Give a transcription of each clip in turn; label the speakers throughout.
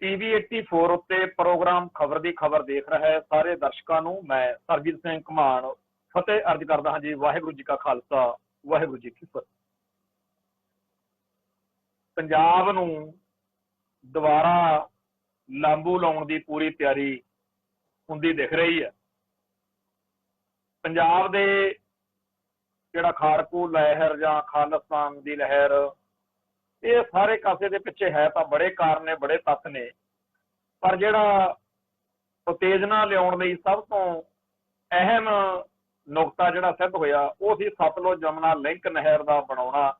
Speaker 1: TV 84 ਉੱਤੇ programme ਖਬਰ ਦੀ ਖਬਰ ਦੇਖ ਰਿਹਾ ਹੈ ਸਾਰੇ ਦਰਸ਼ਕਾਂ ਨੂੰ ਮੈਂ ਸਰਜੀਤ ਸਿੰਘ ਘਮਾਣ ਫਤਿਹ ਅਰਜ਼ ਕਰਦਾ ਹਾਂ ਜੀ। ਵਾਹਿਗੁਰੂ ਜੀ ਕਾ ਖਾਲਸਾ, ਵਾਹਿਗੁਰੂ ਜੀ ਕੀ ਫਤਿਹ। ਪੰਜਾਬ ਨੂੰ ਦੁਬਾਰਾ ਲਾਂਬੂ ਲਾਉਣ ਦੀ ਪੂਰੀ ਤਿਆਰੀ ਹੁੰਦੀ ਦਿਖ ਰਹੀ ਹੈ। ਪੰਜਾਬ ਦੇ ਜਿਹੜਾ ਖਾੜਕੂ ਲਹਿਰ ਜਾਂ ਖਾਲਿਸਤਾਨ ਦੀ ਲਹਿਰ, ਇਹ ਸਾਰੇ ਕਾਸੇ ਦੇ ਪਿੱਛੇ ਹੈ ਤਾਂ ਬੜੇ ਕਾਰਨ ਨੇ, ਬੜੇ ਤੱਤ ਨੇ, ਪਰ ਜਿਹੜਾ ਉਤੇਜਨਾ ਲਿਆਉਣ ਲਈ ਸਭ ਤੋਂ ਅਹਿਮ ਨੁਕਤਾ ਜਿਹੜਾ ਸਿੱਧ ਹੋਇਆ ਉਹ ਸੀ ਸਤਲੁਜ ਜਮਨਾ ਲਿੰਕ ਨਹਿਰ ਦਾ ਬਣਾਉਣਾ,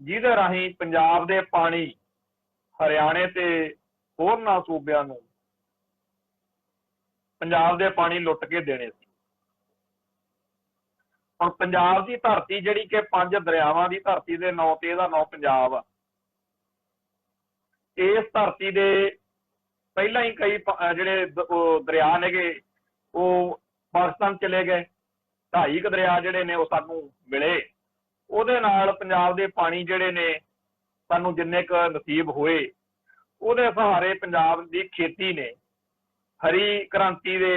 Speaker 1: ਜਿਹਦੇ ਰਾਹੀਂ ਪੰਜਾਬ ਦੇ ਪਾਣੀ ਹਰਿਆਣੇ ਤੇ ਹੋਰਨਾਂ ਸੂਬਿਆਂ ਨੂੰ ਪੰਜਾਬ ਦੇ ਪਾਣੀ ਲੁੱਟ ਕੇ ਦੇਣੇ ਸੀ। ਹੁਣ ਪੰਜਾਬ ਦੀ ਧਰਤੀ ਜਿਹੜੀ ਕਿ 5 ਦਰਿਆਵਾਂ ਦੀ ਧਰਤੀ ਦੇ ਨਾਂ ਤੇ ਇਹਦਾ ਨਾਂ ਪੰਜਾਬ ਆ। ਇਸ ਧਰਤੀ ਦੇ ਪਹਿਲਾਂ ਹੀ ਕਈ ਜਿਹੜੇ ਦਰਿਆ ਨੇਗੇ ਉਹ ਪਾਕਿਸਤਾਨ ਚਲੇ ਗਏ। 2.5 ਦਰਿਆ ਜਿਹੜੇ ਨੇ ਉਹ ਸਾਨੂੰ ਮਿਲੇ। ਉਹਦੇ ਨਾਲ ਪੰਜਾਬ ਦੇ ਪਾਣੀ ਜਿਹੜੇ ਨੇ ਸਾਨੂੰ ਜਿੰਨੇ ਕੁ ਨਸੀਬ ਹੋਏ, ਉਹਦੇ ਸਹਾਰੇ ਪੰਜਾਬ ਦੀ ਖੇਤੀ ਨੇ ਹਰੀ ਕ੍ਰਾਂਤੀ ਦੇ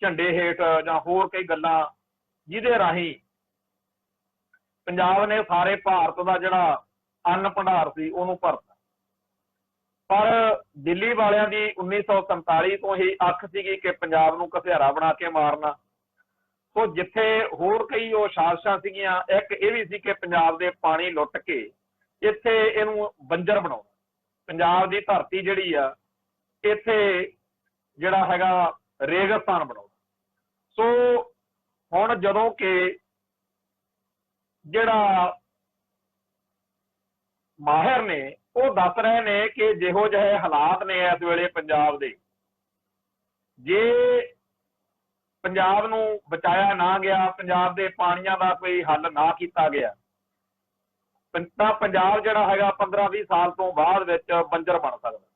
Speaker 1: ਝੰਡੇ ਹੇਠ ਜਾਂ ਹੋਰ ਕਈ ਗੱਲਾਂ, ਜਿਹਦੇ ਰਾਹੀਂ ਪੰਜਾਬ ਨੇ ਸਾਰੇ ਭਾਰਤ ਦਾ ਜਿਹੜਾ ਅੰਨ ਭੰਡਾਰ ਸੀ ਉਹਨੂੰ ਭਰਤਾ। ਪਰ ਦਿੱਲੀ ਵਾਲਿਆਂ ਦੀ 1947 ਤੋਂ ਹੀ ਅੱਖ ਸੀਗੀ ਕਿ ਪੰਜਾਬ ਨੂੰ ਘਸਿਆਰਾ ਬਣਾ ਕੇ ਮਾਰਨਾ। ਸੋ ਜਿੱਥੇ ਹੋਰ ਕਈ ਉਹ ਸਾਜ਼ਿਸ਼ਾਂ ਸੀਗੀਆਂ, ਇੱਕ ਇਹ ਵੀ ਸੀ ਕਿ ਪੰਜਾਬ ਦੇ ਪਾਣੀ ਲੁੱਟ ਕੇ ਇੱਥੇ ਇਹਨੂੰ ਬੰਜਰ ਬਣਾਉਣਾ। ਪੰਜਾਬ ਦੀ ਧਰਤੀ ਜਿਹੜੀ ਆ ਇੱਥੇ ਜਿਹੜਾ ਹੈਗਾ ਰੇਗਿਸਤਾਨ ਬਣਾਉਣਾ। ਸੋ ਹੁਣ ਜਦੋਂ ਕਿ ਜਿਹੜਾ ਮਾਹਿਰ ਨੇ ਉਹ ਦੱਸ ਰਹੇ ਨੇ ਕਿ ਜਿਹੋ ਜਿਹੇ ਹਾਲਾਤ ਨੇ ਇਸ ਵੇਲੇ ਪੰਜਾਬ ਦੇ, ਜੇ ਪੰਜਾਬ ਨੂੰ ਬਚਾਇਆ ਨਾ ਗਿਆ, ਪੰਜਾਬ ਦੇ ਪਾਣੀਆਂ ਦਾ ਕੋਈ ਹੱਲ ਨਾ ਕੀਤਾ ਗਿਆ, ਤਾਂ ਪੰਜਾਬ ਜਿਹੜਾ ਹੈਗਾ 15-20 ਸਾਲ ਤੋਂ ਬਾਅਦ ਵਿੱਚ ਬੰਜਰ ਬਣ ਸਕਦਾ।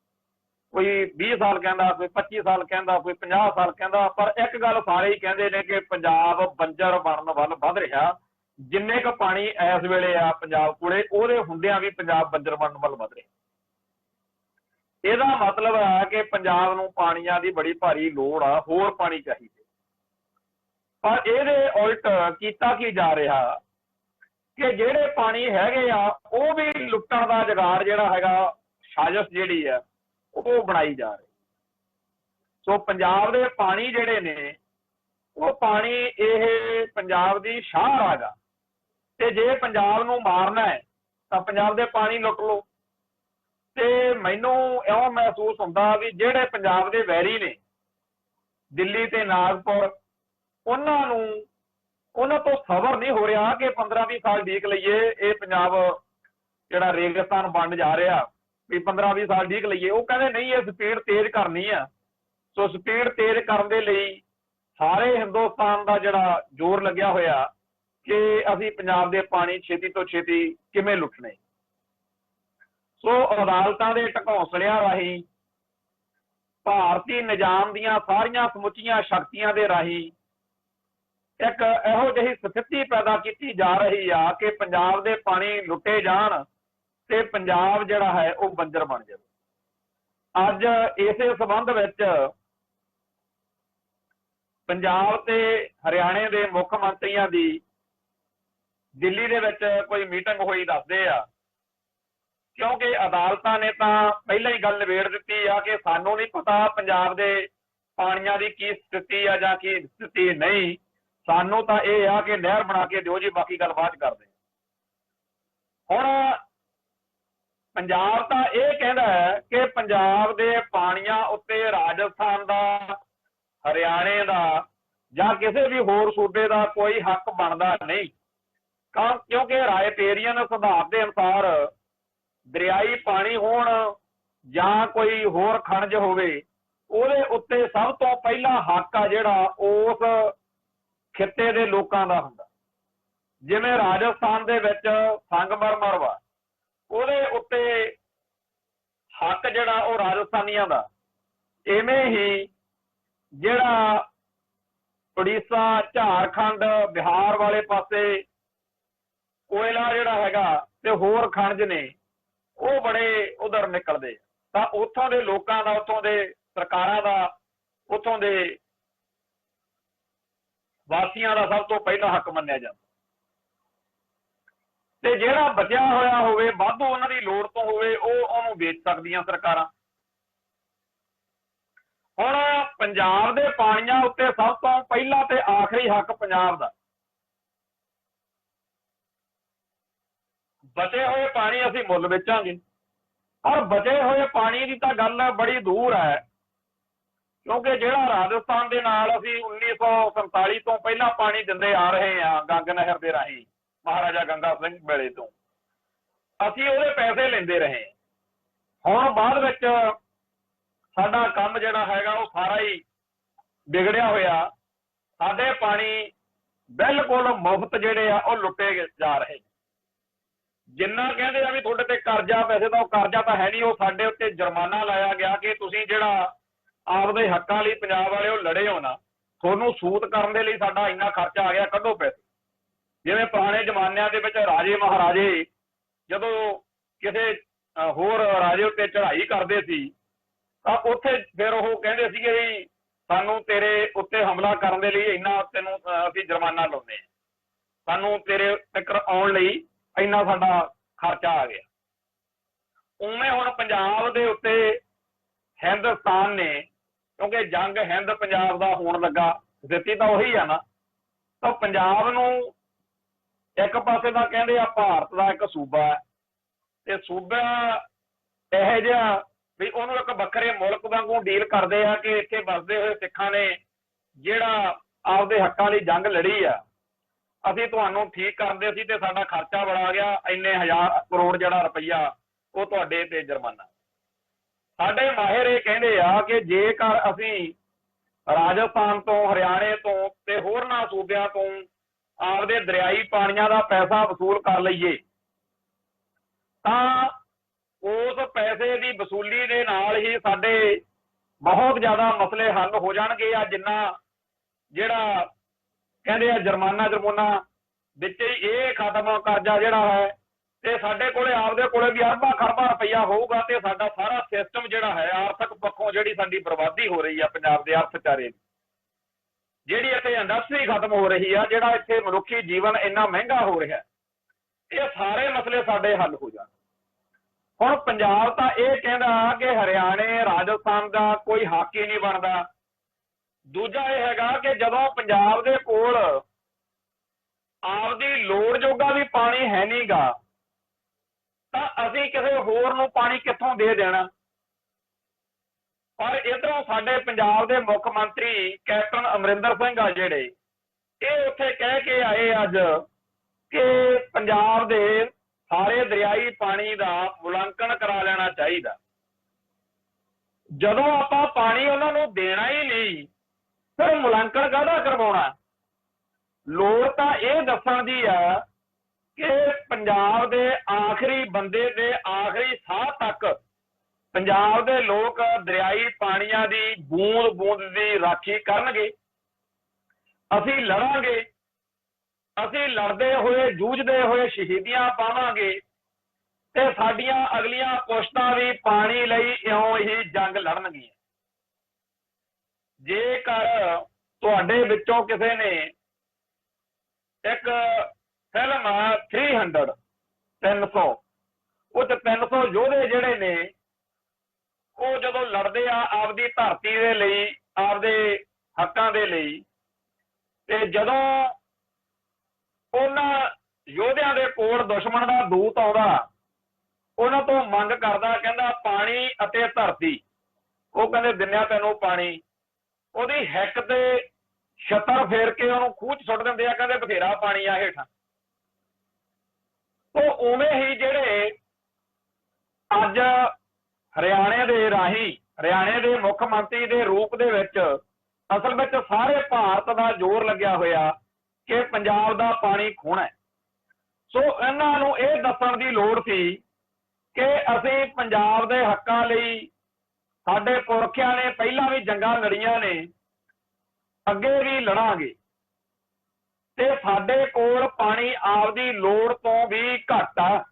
Speaker 1: ਕੋਈ 20 ਸਾਲ ਕਹਿੰਦਾ, ਕੋਈ 25 ਸਾਲ ਕਹਿੰਦਾ, ਕੋਈ 50 ਸਾਲ ਕਹਿੰਦਾ, ਪਰ ਇੱਕ ਗੱਲ ਸਾਰੇ ਹੀ ਕਹਿੰਦੇ ਨੇ ਕਿ ਪੰਜਾਬ ਬੰਜਰ ਬਣਨ ਵੱਲ ਵੱਧ ਰਿਹਾ। ਜਿੰਨੇ ਕੁ ਪਾਣੀ ਇਸ ਵੇਲੇ ਆ ਪੰਜਾਬ ਕੋਲੇ, ਉਹਦੇ ਹੁੰਦਿਆਂ ਵੀ ਪੰਜਾਬ ਬੰਜਰ ਬਣਨ ਵੱਲ ਵੱਧ ਰਿਹਾ। ਇਹਦਾ ਮਤਲਬ ਹੈ ਕਿ ਪੰਜਾਬ ਨੂੰ ਪਾਣੀਆਂ ਦੀ ਬੜੀ ਭਾਰੀ ਲੋੜ ਆ, ਹੋਰ ਪਾਣੀ ਚਾਹੀਦੇ। ਪਰ ਇਹਦੇ ਉਲਟ ਕੀਤਾ ਕੀ ਜਾ ਰਿਹਾ ਕਿ ਜਿਹੜੇ ਪਾਣੀ ਹੈਗੇ ਆ ਉਹ ਵੀ ਲੁੱਟਣ ਦਾ ਜੁਗਾੜ ਜਿਹੜਾ ਹੈਗਾ, ਸਾਜ਼ਿਸ਼ ਜਿਹੜੀ ਆ ਉਹ ਬਣਾਈ ਜਾ ਰਹੀ। ਸੋ ਪੰਜਾਬ ਦੇ ਪਾਣੀ ਜਿਹੜੇ ਨੇ ਉਹ ਪਾਣੀ ਇਹ ਪੰਜਾਬ ਦੀ ਸ਼ਾਹਰਾਗ ਆ, ਤੇ ਜੇ ਪੰਜਾਬ ਨੂੰ ਮਾਰਨਾ ਹੈ ਤਾਂ ਪੰਜਾਬ ਦੇ ਪਾਣੀ ਲੁੱਟ ਲਓ। ਤੇ ਮੈਨੂੰ ਇਉਂ ਮਹਿਸੂਸ ਹੁੰਦਾ ਵੀ ਜਿਹੜੇ ਪੰਜਾਬ ਦੇ ਵੈਰੀ ਨੇ ਦਿੱਲੀ ਤੇ ਨਾਗਪੁਰ, ਉਹਨਾਂ ਤੋਂ ਸਬਰ ਨਹੀਂ ਹੋ ਰਿਹਾ ਕਿ 15-20 ਸਾਲ ਉਡੀਕ ਲਈਏ, ਇਹ ਪੰਜਾਬ ਜਿਹੜਾ ਰੇਗਿਸਤਾਨ ਬਣ ਜਾ ਰਿਹਾ ਵੀ 15-20 ਸਾਲ ਉਡੀਕ ਲਈਏ। ਉਹ ਕਹਿੰਦੇ ਨਹੀਂ, ਇਹ ਸਪੀਡ ਤੇਜ਼ ਕਰਨੀ ਆ। ਸੋ ਸਪੀਡ ਤੇਜ਼ ਕਰਨ ਦੇ ਲਈ ਸਾਰੇ ਹਿੰਦੁਸਤਾਨ ਦਾ ਜਿਹੜਾ ਜ਼ੋਰ ਲੱਗਿਆ ਹੋਇਆ ਕਿ ਅਸੀਂ ਪੰਜਾਬ ਦੇ ਪਾਣੀ ਛੇਤੀ ਤੋਂ ਛੇਤੀ ਕਿਵੇਂ ਲੁੱਟਣੇ। ਸੋ ਅਦਾਲਤਾਂ ਦੇ ਢਕੌਂਸਲਿਆਂ ਰਾਹੀਂ, ਭਾਰਤੀ ਨਿਜ਼ਾਮ ਦੀਆਂ ਸਾਰੀਆਂ ਸਮੁੱਚੀਆਂ ਸ਼ਕਤੀਆਂ ਦੇ ਰਾਹੀਂ ਇੱਕ ਇਹੋ ਜਿਹੀ ਸਥਿਤੀ ਪੈਦਾ ਕੀਤੀ ਜਾ ਰਹੀ ਆ ਕਿ ਪੰਜਾਬ ਦੇ ਪਾਣੀ ਲੁੱਟੇ ਜਾਣ ਤੇ ਪੰਜਾਬ ਜਿਹੜਾ ਹੈ ਉਹ ਬੰਜਰ ਬਣ ਜਾਵੇ। ਅੱਜ ਇਸੇ ਸੰਬੰਧ ਵਿੱਚ ਪੰਜਾਬ ਤੇ ਹਰਿਆਣੇ ਦੇ ਮੁੱਖ ਮੰਤਰੀਆਂ ਦੀ ਦਿੱਲੀ ਦੇ ਵਿੱਚ ਕੋਈ ਮੀਟਿੰਗ ਹੋਈ ਦੱਸਦੇ ਆ, ਕਿਉਂਕਿ ਅਦਾਲਤਾਂ ਨੇ ਤਾਂ ਪਹਿਲਾਂ ਹੀ ਗੱਲ ਨਿਬੇੜ ਦਿੱਤੀ ਆ ਕਿ ਸਾਨੂੰ ਨਹੀਂ ਪਤਾ ਪੰਜਾਬ ਦੇ ਪਾਣੀਆਂ ਦੀ ਕੀ ਸਥਿਤੀ ਆ ਜਾਂ ਕੀ ਸਥਿਤੀ ਨਹੀਂ, ਸਾਨੂੰ ਤਾਂ ਇਹ ਆ ਕਿ ਨਹਿਰ ਬਣਾ ਕੇ ਦਿਓ ਜੀ, ਬਾਕੀ ਗੱਲ ਬਾਅਦ ਚ ਕਰਦੇ। ਹੁਣ ਪੰਜਾਬ ਤਾਂ ਇਹ ਕਹਿੰਦਾ ਹੈ ਕਿ ਪੰਜਾਬ ਦੇ ਪਾਣੀਆਂ ਉੱਤੇ ਰਾਜਸਥਾਨ ਦਾ, ਹਰਿਆਣੇ ਦਾ ਜਾਂ ਕਿਸੇ ਵੀ ਹੋਰ ਸੂਬੇ ਦਾ ਕੋਈ ਹੱਕ ਬਣਦਾ ਨਹੀਂ, ਕਿਉਂਕਿ ਰਾਇਟੇਰੀਅਨ ਸਿਧਾਂਤ ਦੇ ਅਨੁਸਾਰ ਦਰਿਆਈ ਪਾਣੀ ਹੋਣ ਜਾਂ ਕੋਈ ਹੋਰ ਖਣਜ ਹੋਵੇ, ਉਹਦੇ ਉੱਤੇ ਸਭ ਤੋਂ ਪਹਿਲਾ ਹੱਕ ਆ ਜਿਹੜਾ ਉਸ ਖਿੱਤੇ ਦੇ ਲੋਕਾਂ ਦਾ ਹੁੰਦਾ। ਜਿਵੇਂ ਰਾਜਸਥਾਨ ਦੇ ਵਿੱਚ ਸੰਗਮਰਮਰ ਵਾ, ਉਹਦੇ ਉੱਤੇ ਹੱਕ ਜਿਹੜਾ ਉਹ ਰਾਜਸਥਾਨੀਆਂ ਦਾ। ਇਵੇਂ ਹੀ ਜਿਹੜਾ ਉੜੀਸਾ, ਝਾਰਖੰਡ, ਬਿਹਾਰ ਵਾਲੇ ਪਾਸੇ ਕੋਇਲਾ ਜਿਹੜਾ ਹੈਗਾ ਤੇ ਹੋਰ ਖਣਜ ਨੇ ਉਹ ਬੜੇ ਉਧਰ ਨਿਕਲਦੇ। ਤਾਂ ਉੱਥੋਂ ਦੇ ਲੋਕਾਂ ਦਾ, ਉੱਥੋਂ ਦੇ ਸਰਕਾਰਾਂ ਦਾ, ਉੱਥੋਂ ਦੇ ਵਾਸੀਆਂ ਦਾ ਸਭ ਤੋਂ ਪਹਿਲਾ ਹੱਕ ਮੰਨਿਆ ਜਾਂਦਾ। ਤੇ ਜਿਹੜਾ ਬਚਿਆ ਹੋਇਆ ਹੋਵੇ, ਵਾਧੂ ਉਹਨਾਂ ਦੀ ਲੋੜ ਤੋਂ ਹੋਵੇ, ਉਹ ਉਹਨੂੰ ਵੇਚ ਸਕਦੀਆਂ ਸਰਕਾਰਾਂ। ਹੁਣ ਪੰਜਾਬ ਦੇ ਪਾਣੀਆਂ ਉੱਤੇ ਸਭ ਤੋਂ ਪਹਿਲਾ ਤੇ ਆਖਰੀ ਹੱਕ ਪੰਜਾਬ ਦਾ। ਬਚੇ ਹੋਏ ਪਾਣੀ ਅਸੀਂ ਮੁੱਲ ਵੇਚਾਂਗੇ, ਔਰ ਬਚੇ ਹੋਏ ਪਾਣੀ ਦੀ ਤਾਂ ਗੱਲ ਬੜੀ ਦੂਰ ਹੈ, ਕਿਉਂਕਿ ਜਿਹੜਾ ਰਾਜਸਥਾਨ ਦੇ ਨਾਲ ਅਸੀਂ 1947 ਤੋਂ ਪਹਿਲਾਂ ਪਾਣੀ ਦਿੰਦੇ ਆ ਰਹੇ ਹਾਂ ਗੰਗ ਨਹਿਰ ਦੇ ਰਾਹੀਂ, ਮਹਾਰਾਜਾ ਗੰਗਾ ਸਿੰਘ ਵੇਲੇ ਤੋਂ ਅਸੀਂ ਉਹਦੇ ਪੈਸੇ ਲੈਂਦੇ ਰਹੇ। ਹੁਣ ਬਾਅਦ ਵਿੱਚ ਸਾਡਾ ਕੰਮ ਜਿਹੜਾ ਹੈਗਾ ਉਹ ਸਾਰਾ ਹੀ ਵਿਗੜਿਆ ਹੋਇਆ। ਸਾਡੇ ਪਾਣੀ ਬਿਲਕੁਲ ਮੁਫਤ ਜਿਹੜੇ ਆ ਉਹ ਲੁੱਟੇ ਜਾ ਰਹੇ। ਜਿੰਨਾ ਕਹਿੰਦੇ ਆ ਵੀ ਤੁਹਾਡੇ ਤੇ ਕਰਜ਼ਾ, ਵੈਸੇ ਤਾਂ ਉਹ ਕਰਜ਼ਾ ਤਾਂ ਹੈ ਨਹੀਂ, ਉਹ ਸਾਡੇ ਉੱਤੇ ਜੁਰਮਾਨਾ ਲਾਇਆ ਗਿਆ ਕਿ ਤੁਸੀਂ ਜਿਹੜਾ ਆਪਦੇ ਹੱਕਾਂ ਲਈ ਪੰਜਾਬ ਵਾਲੇ ਉਹ ਲੜੇ ਹੋ ਨਾ, ਤੁਹਾਨੂੰ ਸੂਤ ਕਰਨ ਦੇ ਲਈ ਸਾਡਾ ਇੰਨਾ ਖਰਚਾ ਆ ਗਿਆ, ਕੱਢੋ ਪੈਸੇ। ਜਿਵੇਂ ਪੁਰਾਣੇ ਜ਼ਮਾਨਿਆਂ ਦੇ ਵਿੱਚ ਰਾਜੇ ਮਹਾਰਾਜੇ ਜਦੋਂ ਕਿਸੇ ਹੋਰ ਰਾਜੇ ਉੱਤੇ ਚੜ੍ਹਾਈ ਕਰਦੇ ਸੀ ਤਾਂ ਉੱਥੇ ਫਿਰ ਉਹ ਕਹਿੰਦੇ ਸੀਗੇ ਵੀ ਸਾਨੂੰ ਤੇਰੇ ਉੱਤੇ ਹਮਲਾ ਕਰਨ ਦੇ ਲਈ ਇੰਨਾ ਤੈਨੂੰ ਅਸੀਂ ਜੁਰਮਾਨਾ ਲਾਉਂਦੇ ਹਾਂ, ਸਾਨੂੰ ਤੇਰੇ ਤੱਕ ਆਉਣ ਲਈ ਇੰਨਾ ਸਾਡਾ ਖਰਚਾ ਆ ਗਿਆ। ਉਵੇਂ ਹੁਣ ਪੰਜਾਬ ਦੇ ਉੱਤੇ ਹਿੰਦੁਸਤਾਨ ਨੇ, ਕਿਉਂਕਿ ਜੰਗ ਹਿੰਦ ਪੰਜਾਬ ਦਾ ਹੋਣ ਲੱਗਾ, ਸਥਿਤੀ ਤਾਂ ਉਹੀ ਆ ਨਾ, ਤਾਂ ਪੰਜਾਬ ਨੂੰ ਇੱਕ ਪਾਸੇ ਦਾ ਕਹਿੰਦੇ ਆ ਭਾਰਤ ਦਾ ਇੱਕ ਸੂਬਾ ਹੈ, ਤੇ ਸੂਬਾ ਇਹੋ ਜਿਹਾ ਵੀ ਉਹਨੂੰ ਇੱਕ ਵੱਖਰੇ ਮੁਲਕ ਵਾਂਗੂ ਡੀਲ ਕਰਦੇ ਆ ਕਿ ਇੱਥੇ ਵਸਦੇ ਹੋਏ ਸਿੱਖਾਂ ਨੇ ਜਿਹੜਾ ਆਪਦੇ ਹੱਕਾਂ ਲਈ ਜੰਗ ਲੜੀ ਆ, ਅਸੀਂ ਤੁਹਾਨੂੰ ਠੀਕ ਕਰਦੇ ਸੀ ਤੇ ਸਾਡਾ ਖਰਚਾ ਬੜਾ ਗਿਆ, ਇੰਨੇ ਹਜ਼ਾਰ ਕਰੋੜ ਜਿਹੜਾ ਰੁਪਈਆ ਉਹ ਤੁਹਾਡੇ ਤੇ ਜੁਰਮਾਨਾ। ਸਾਡੇ ਮਾਹਿਰ ਇਹ ਕਹਿੰਦੇ ਆ ਕਿ ਜੇਕਰ ਅਸੀਂ ਰਾਜਸਥਾਨ ਤੋਂ, ਹਰਿਆਣੇ ਤੋਂ ਤੇ ਹੋਰਨਾਂ ਸੂਬਿਆਂ ਤੋਂ ਆਪਦੇ ਦਰਿਆਈ ਪਾਣੀਆਂ ਦਾ ਪੈਸਾ ਵਸੂਲ ਕਰ ਲਈਏ ਤਾਂ ਉਸ ਪੈਸੇ ਦੀ ਵਸੂਲੀ ਦੇ ਨਾਲ ਹੀ ਸਾਡੇ ਬਹੁਤ ਜ਼ਿਆਦਾ ਮਸਲੇ ਹੱਲ ਹੋ ਜਾਣਗੇ। ਆ ਜਿੰਨਾ ਜਿਹੜਾ ਕਹਿੰਦੇ ਆ ਜੁਰਮਾਨਾ ਵਿੱਚ ਹੀ ਇਹ ਖਤਮ, ਕਰਜ਼ਾ ਜਿਹੜਾ ਹੈ, ਤੇ ਸਾਡੇ ਕੋਲੇ ਆਪਦੇ ਕੋਲੇ ਵੀ ਅਰਬਾਂ ਖਰਬਾਂ ਰੁਪਈਆ ਹੋਊਗਾ ਤੇ ਸਾਡਾ ਸਾਰਾ ਸਿਸਟਮ ਜਿਹੜਾ ਹੈ ਆਰਥਿਕ ਪੱਖੋਂ ਜਿਹੜੀ ਸਾਡੀ ਬਰਬਾਦੀ ਹੋ ਰਹੀ ਆ ਪੰਜਾਬ ਦੇ ਅਰਥਚਾਰੇ ਦੀ, ਜਿਹੜੀ ਇੱਥੇ ਇੰਡਸਟਰੀ ਖਤਮ ਹੋ ਰਹੀ ਆ, ਜਿਹੜਾ ਇੱਥੇ ਮਨੁੱਖੀ ਜੀਵਨ ਇੰਨਾ ਮਹਿੰਗਾ ਹੋ ਰਿਹਾ, ਇਹ ਸਾਰੇ ਮਸਲੇ ਸਾਡੇ ਹੱਲ ਹੋ ਜਾਣ। ਹੁਣ ਪੰਜਾਬ ਤਾਂ ਇਹ ਕਹਿੰਦਾ ਕਿ ਹਰਿਆਣੇ, ਰਾਜਸਥਾਨ ਦਾ ਕੋਈ ਹੱਕ ਹੀ ਨਹੀਂ ਬਣਦਾ। ਦੂਜਾ ਇਹ ਹੈਗਾ ਕਿ ਜਦੋਂ ਪੰਜਾਬ ਦੇ ਕੋਲ ਆਪਦੀ ਲੋੜ ਜੋਗਾ ਵੀ ਪਾਣੀ ਹੈ ਨਹੀਂਗਾ ਤਾਂ ਅਸੀਂ ਕਿਸੇ ਹੋਰ ਨੂੰ ਪਾਣੀ ਕਿੱਥੋਂ ਦੇ ਦੇਣਾ। ਪਰ ਇੱਧਰੋਂ ਸਾਡੇ ਪੰਜਾਬ ਦੇ ਮੁੱਖ ਮੰਤਰੀ ਕੈਪਟਨ ਅਮਰਿੰਦਰ ਸਿੰਘ ਆ ਜਿਹੜੇ, ਇਹ ਉੱਥੇ ਕਹਿ ਕੇ ਆਏ ਅੱਜ ਕਿ ਪੰਜਾਬ ਦੇ ਸਾਰੇ ਦਰਿਆਈ ਪਾਣੀ ਦਾ ਮੁਲਾਂਕਣ ਕਰਾ ਲੈਣਾ ਚਾਹੀਦਾ। ਜਦੋਂ ਆਪਾਂ ਪਾਣੀ ਉਹਨਾਂ ਨੂੰ ਦੇਣਾ ਹੀ ਨਹੀਂ, ਫਿਰ ਮੁਲਾਂਕਣ ਕਾਹਦਾ ਕਰਵਾਉਣਾ। ਲੋੜ ਤਾਂ ਇਹ ਦੱਸਣ ਦੀ ਆ ਕਿ ਪੰਜਾਬ ਦੇ ਆਖਰੀ ਬੰਦੇ ਤੇ ਆਖਰੀ ਸਾਹ ਤੱਕ ਪੰਜਾਬ ਦੇ ਲੋਕ ਦਰਿਆਈ ਪਾਣੀਆਂ ਦੀ ਬੂੰਦ ਬੂੰਦ ਦੀ ਰਾਖੀ ਕਰਨਗੇ। ਅਸੀਂ ਲੜਾਂਗੇ, ਅਸੀਂ ਲੜਦੇ ਹੋਏ, ਜੂਝਦੇ ਹੋਏ ਸ਼ਹੀਦੀਆਂ ਪਾਵਾਂਗੇ ਤੇ ਸਾਡੀਆਂ ਅਗਲੀਆਂ ਪੁਸ਼ਤਾਂ ਵੀ ਪਾਣੀ ਲਈ ਇਉਂ ਹੀ ਜੰਗ ਲੜਨਗੀਆਂ। ਜੇਕਰ ਤੁਹਾਡੇ ਵਿੱਚੋਂ ਕਿਸੇ ਨੇ ਇੱਕ ਫਿਲਮ 300 ਉਹ 'ਚ 300 ਯੋਧੇ ਜਿਹੜੇ ਨੇ ਉਹ ਜਦੋਂ ਲੜਦੇ ਆ ਆਪਦੀ ਧਰਤੀ ਦੇ ਲਈ, ਆਪਦੇ ਹੱਕਾਂ ਦੇ ਲਈ, ਤੇ ਜਦੋਂ ਉਹਨਾਂ ਯੋਧਿਆਂ ਦੇ ਕੋਲ ਦੁਸ਼ਮਣ ਦਾ ਦੂਤ ਆਉਂਦਾ, ਉਹਨਾਂ ਤੋਂ ਮੰਗ ਕਰਦਾ, ਕਹਿੰਦਾ ਪਾਣੀ ਅਤੇ ਧਰਤੀ, ਉਹ ਕਹਿੰਦੇ ਦਿੰਨਿਆ ਤੈਨੂੰ ਪਾਣੀ, ਉਹਦੀ ਹਿੱਕ ਤੇ ਛੱਤਰ ਫੇਰ ਕੇ ਉਹਨੂੰ ਖੂਹ 'ਚ ਸੁੱਟ ਦਿੰਦੇ ਆ, ਕਹਿੰਦੇ ਬਥੇਰਾ ਪਾਣੀ ਆ ਹੇਠਾਂ। ਉਹ ਉਵੇਂ ਹੀ ਜਿਹੜੇ ਅੱਜ ਹਰਿਆਣੇ ਦੇ ਰਾਹੀਂ, ਹਰਿਆਣੇ ਦੇ ਮੁੱਖ ਮੰਤਰੀ ਦੇ ਰੂਪ ਦੇ ਵਿੱਚ ਅਸਲ ਵਿੱਚ ਸਾਰੇ ਭਾਰਤ ਦਾ ਜ਼ੋਰ ਲੱਗਿਆ ਹੋਇਆ ਕਿ ਪੰਜਾਬ ਦਾ ਪਾਣੀ ਖੋਹਣਾ। ਸੋ ਇਹਨਾਂ ਨੂੰ ਇਹ ਦੱਸਣ ਦੀ ਲੋੜ ਸੀ ਕਿ ਅਸੀਂ ਪੰਜਾਬ ਦੇ ਹੱਕਾਂ ਲਈ, ਸਾਡੇ ਪੁਰਖਿਆਂ ਨੇ ਪਹਿਲਾਂ ਵੀ ਜੰਗਾਂ ਲੜੀਆਂ ਨੇ, ਅੱਗੇ ਵੀ ਲੜਾਂਗੇ, ਤੇ ਸਾਡੇ ਕੋਲ ਪਾਣੀ ਆਪਦੀ ਲੋੜ ਤੋਂ ਵੀ ਘੱਟ ਆ।